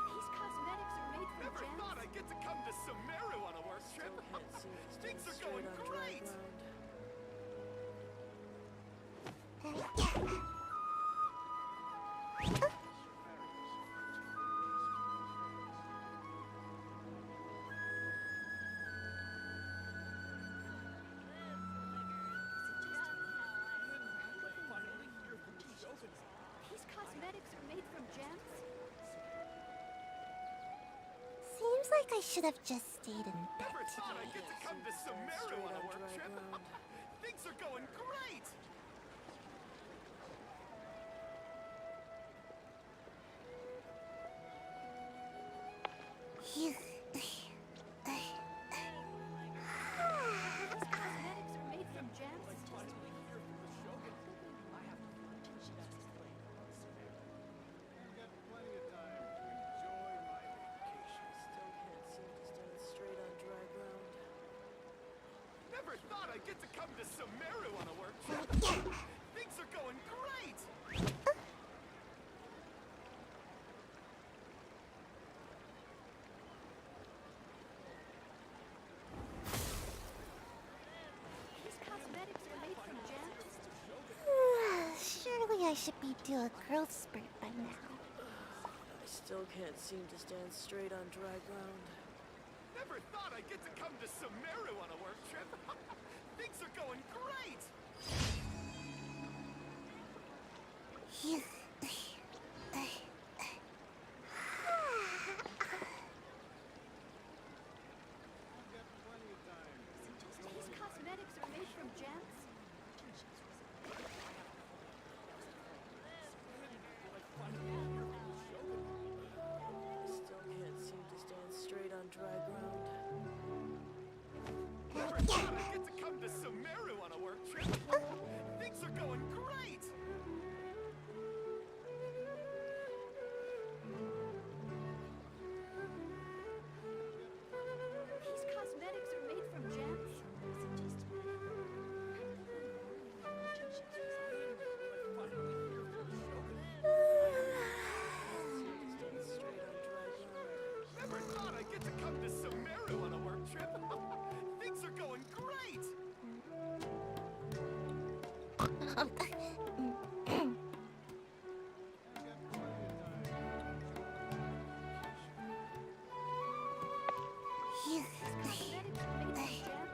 These cosmetics are made from Never gems. thought I'd get to come to Sumeru on a work trip. Things are going great. These cosmetics are made from gems. Seems like I should have just stayed in bed Never thought I'd today. get to come to Sumeru on a work trip. Things are going great. Phew. These cosmetics are made from gems. Never thought I'd get to come to Sumeru on a work trip. Things are going great. These cosmetics are made from gems. Surely I should be due a growth spurt by now. I still can't seem to stand straight on dry ground. Never thought I'd get to come to Sumeru on a work trip. Things are going great. Phew. These cosmetics are made from gems. Still can't seem to stand straight on dry ground. Never thought I'd get to come to Sumeru on a work trip. Things are going great. These cosmetics are made from gems. Never thought I'd get to come to Sumeru on a work trip. Things are going great. Phew. Cosmetics are made from gems.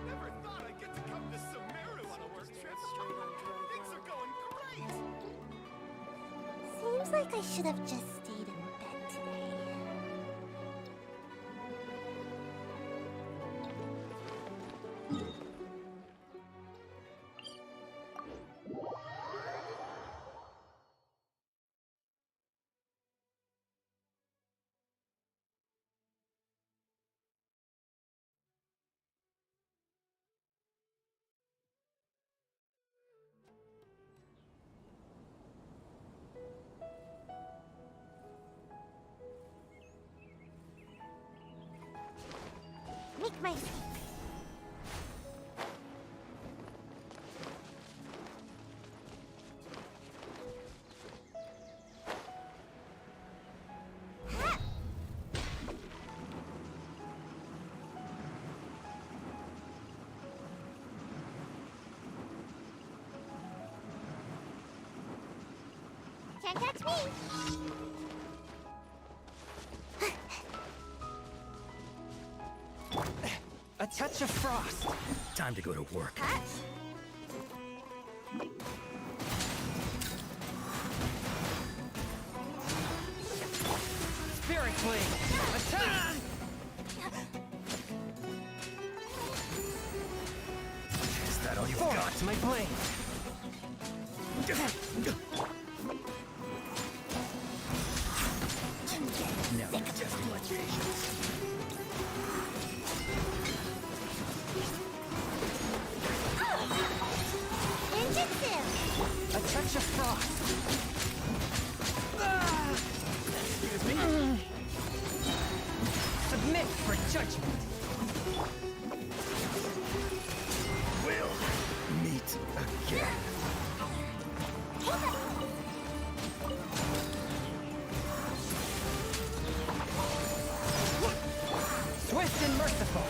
Never thought I'd get to come to Sumeru on a work trip. Things are going great. Seems like I should have just stayed in bed today. Make my Can't catch me! A touch of frost. Time to go to work. Spirit Blade. Attack! Is that all you Forward got? to my blade. Now you're testing my patience. Ninjutsu! A touch of frost. judgment. We'll meet again. Swift and merciful.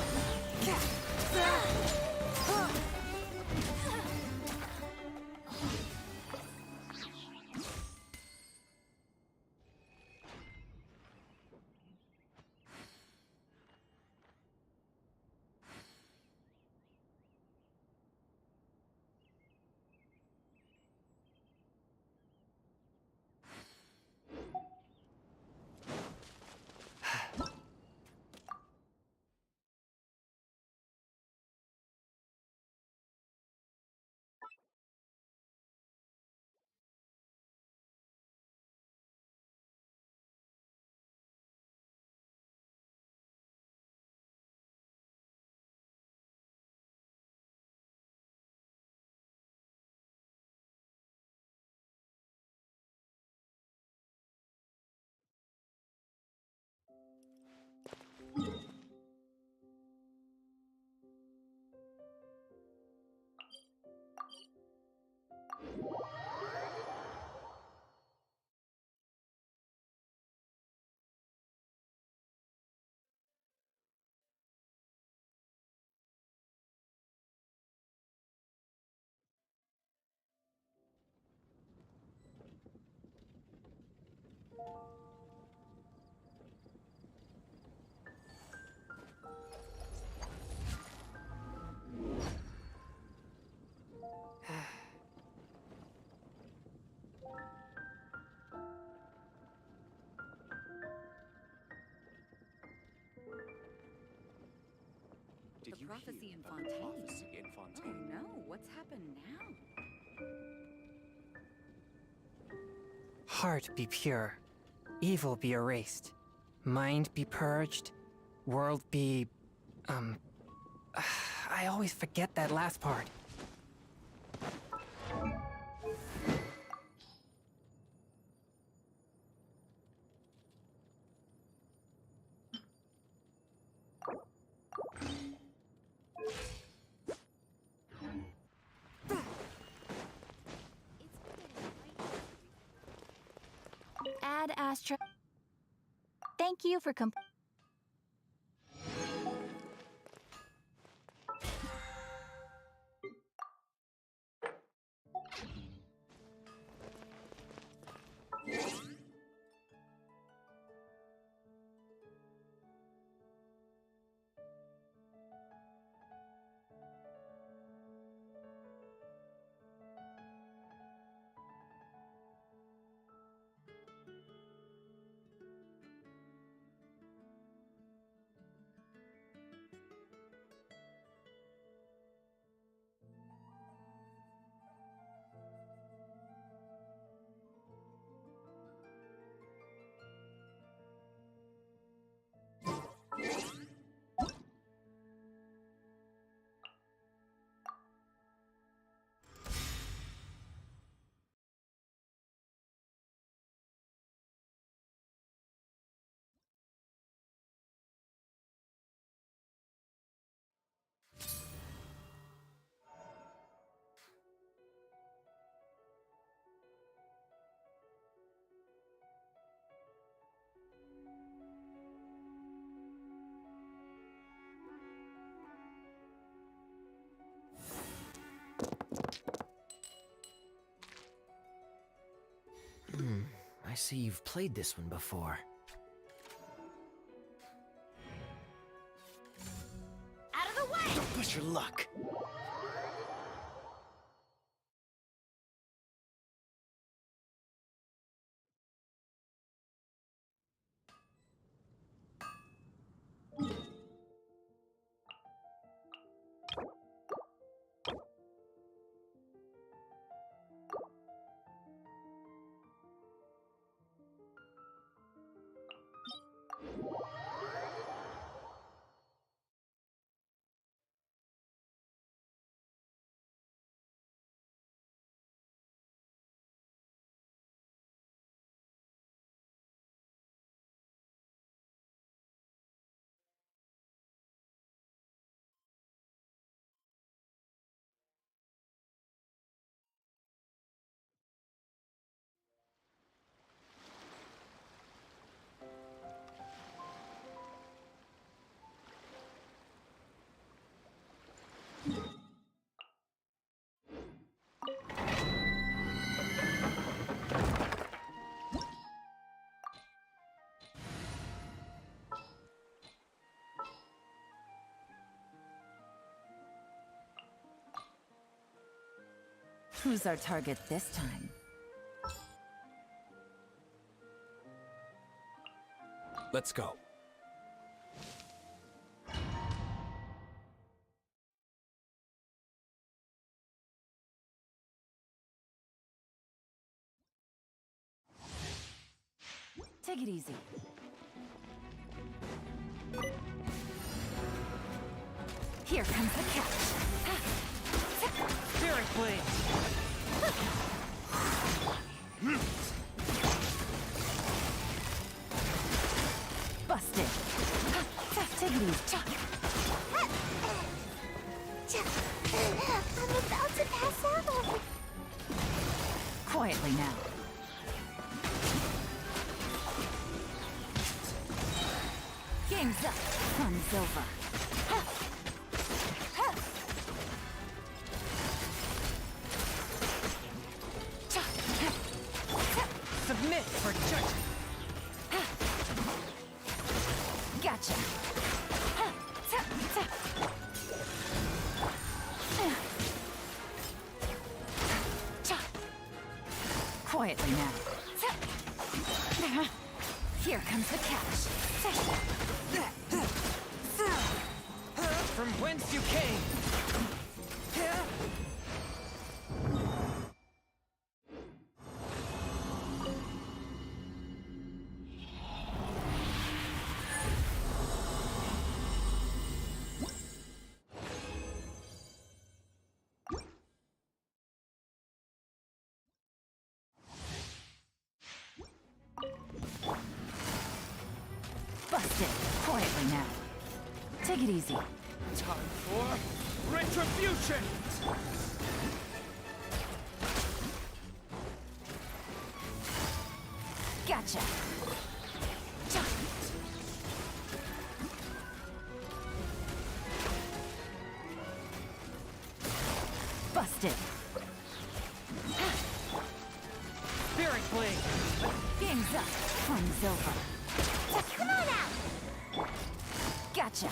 The prophecy in Fontaine. Oh no, what's happened now? Heart be pure, evil be erased, mind be purged, world be... I always forget that last part. Ad Astra. Thank you for I see you've played this one before. out of the way! Don't push your luck. Who's our target this time? Let's go. Take it easy. Here comes the catch. Spirit Blade! Busted. Take it easy. I'm about to pass out. Quietly now. Game's up. Fun's over. Submit for judgment! Gotcha. Quietly now. Here comes the catch. From whence you came! Busted. Quietly now. Take it easy. Time for retribution! Gotcha. Busted. Spirit Blade! Game's up. Fun's over. Come on out. Gotcha.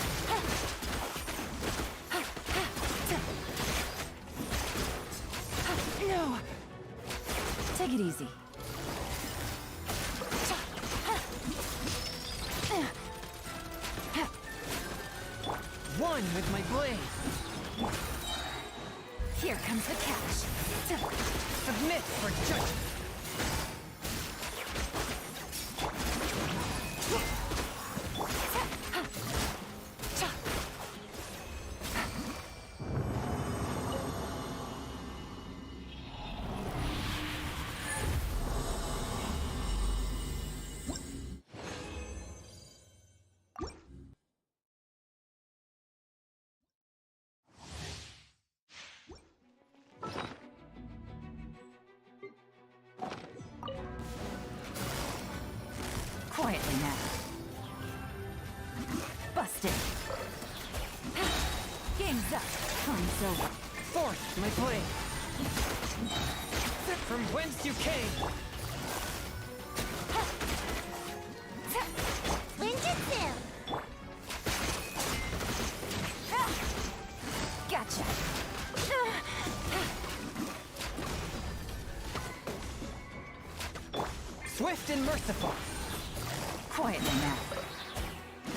No. Take it easy. One with my blade! Here comes the catch. Submit for judgment! Quietly now. Busted. Game's up. Fun's over. Forth my blade! From whence you came! Lanjutan. Gotcha. Swift and merciful! Quietly now.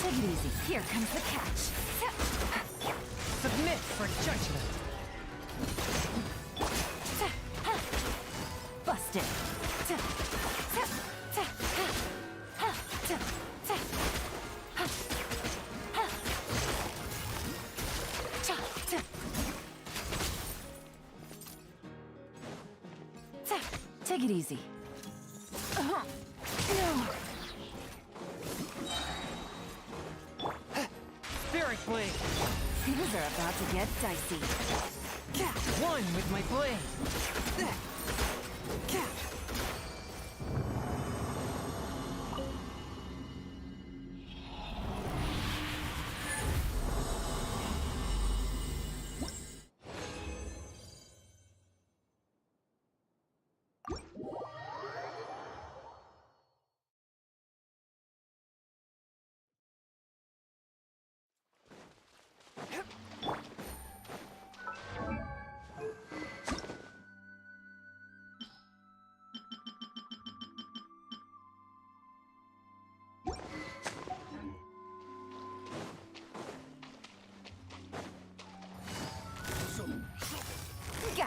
Take it easy. Here comes the catch. Submit for judgment! Busted. Take it easy. No. Spirit Blade! Things are about to get dicey. One with my blade!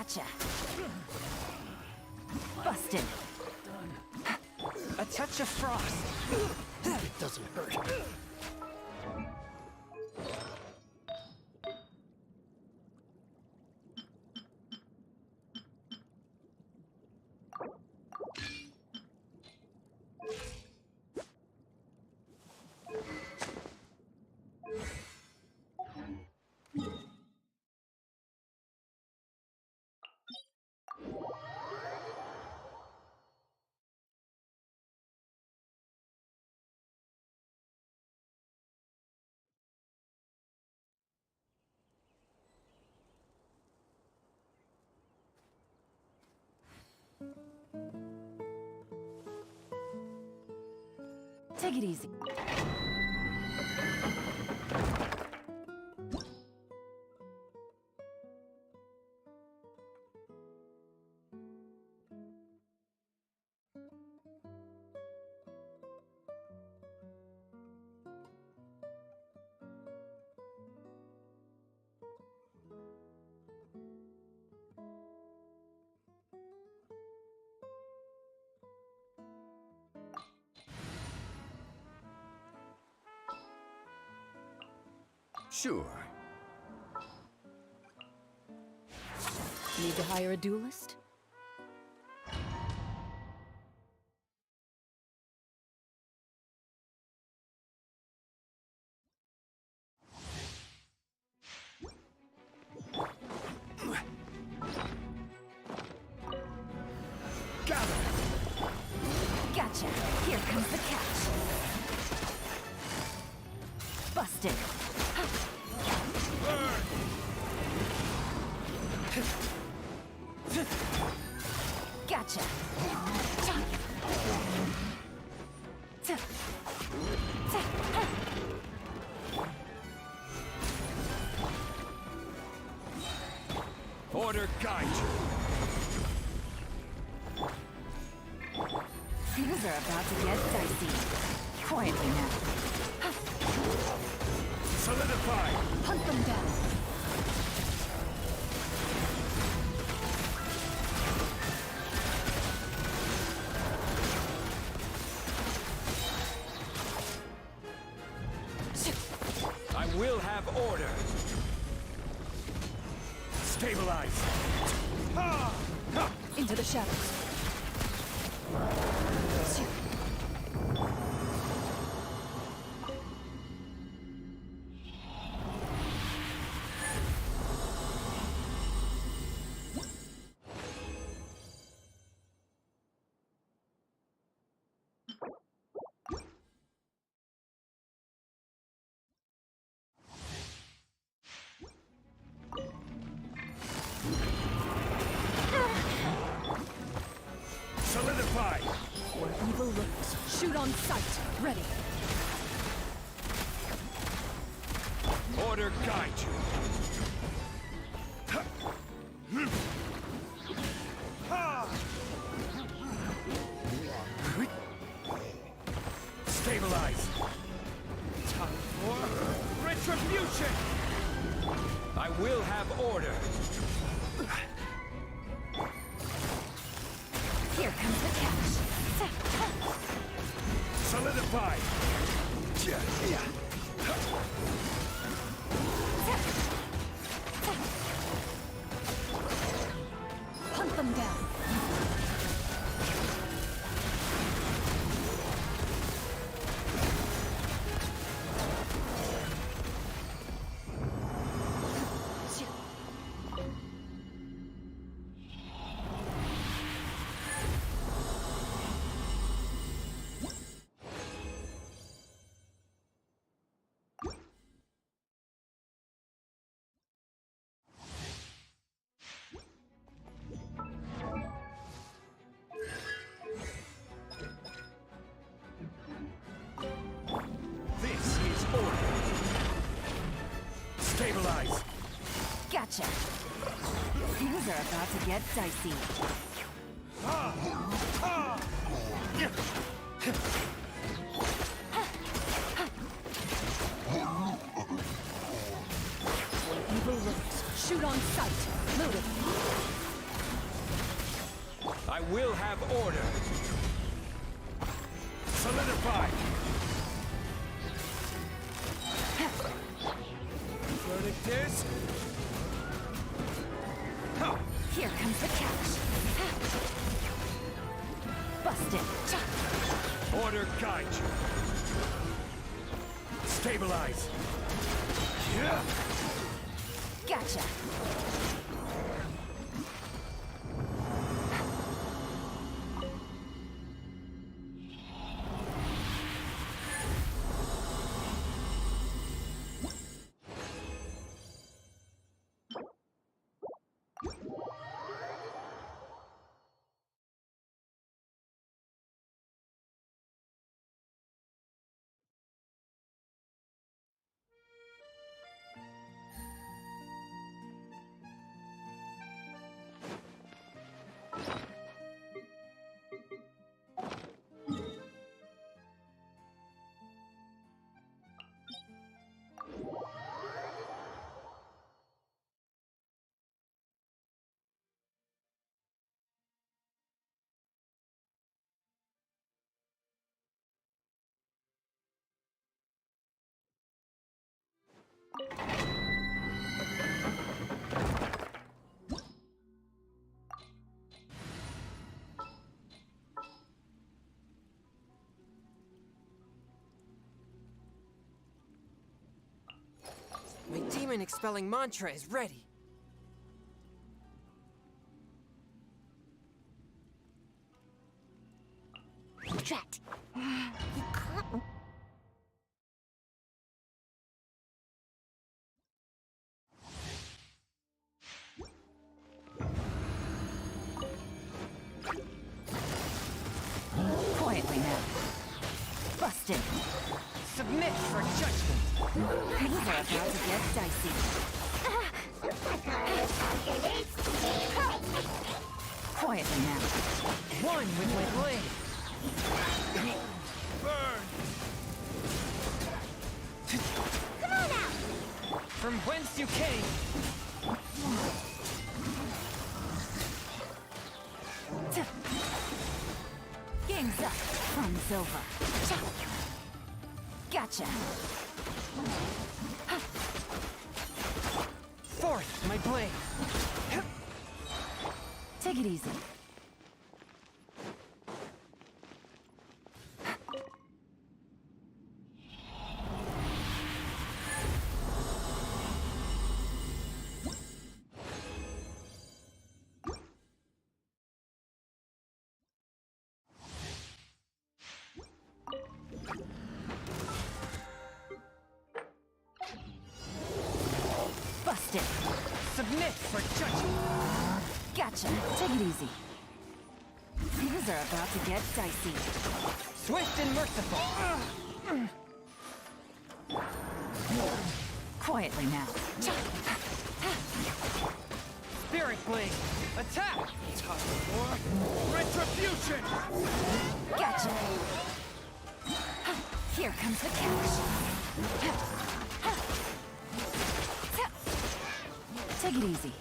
Gotcha. Busted. A touch of frost. It doesn't hurt. Take it easy. Sure. Need to hire a duelist? Gotcha. Here comes the catch. Busted. Gotcha. Order guide you. Things are about to get dicey. Quietly now. Solidify. Hunt them down. I will have order. Stabilize. Into the shadows. Solidify. Where evil lurks, shoot on sight. Ready. Order guide you. Stabilize. Time for retribution. I will have order. Here comes the catch. Solidify. Hunt them down. This is order. Stabilize. Gotcha. Things are about to get dicey. Where evil lurks, shoot on sight. Loaded. I will have order. Solidify. Verdict is... Here comes the catch. Busted. Order guide you. Stabilize. Yeah. Gotcha. My demon-expelling mantra is ready. Drat. He caught me. Quietly now. Busted. Submit for judgment. Things are about to get dicey. Quietly now. One with my blade. Burn! Come on out! From whence you came. Game's up. Fun's over. Gotcha. Forth, my blade. Take it easy. Busted. Submit for judgment. Gotcha. Take it easy. Things are about to get dicey. Swift and merciful. Quietly now. Spirit blade. Attack. Time for retribution! Gotcha. Here comes the catch. Take it easy.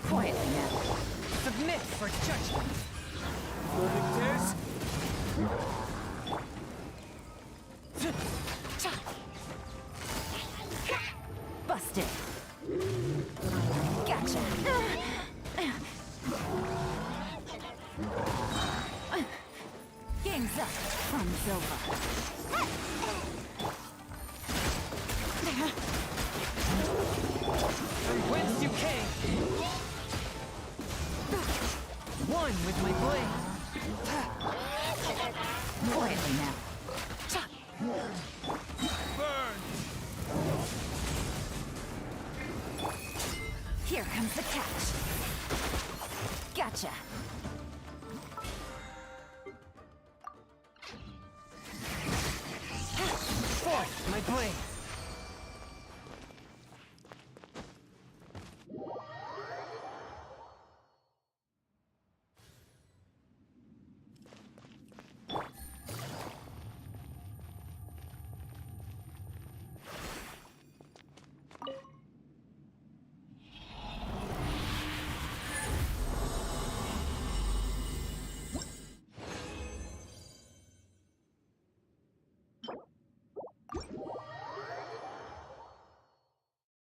Quietly now. Submit for judgment. Verdict is... Busted. Gotcha. Game's up. Fun's over. From whence you came. One with my blade. Quietly now. Burn! Here comes the catch. Gotcha. doing?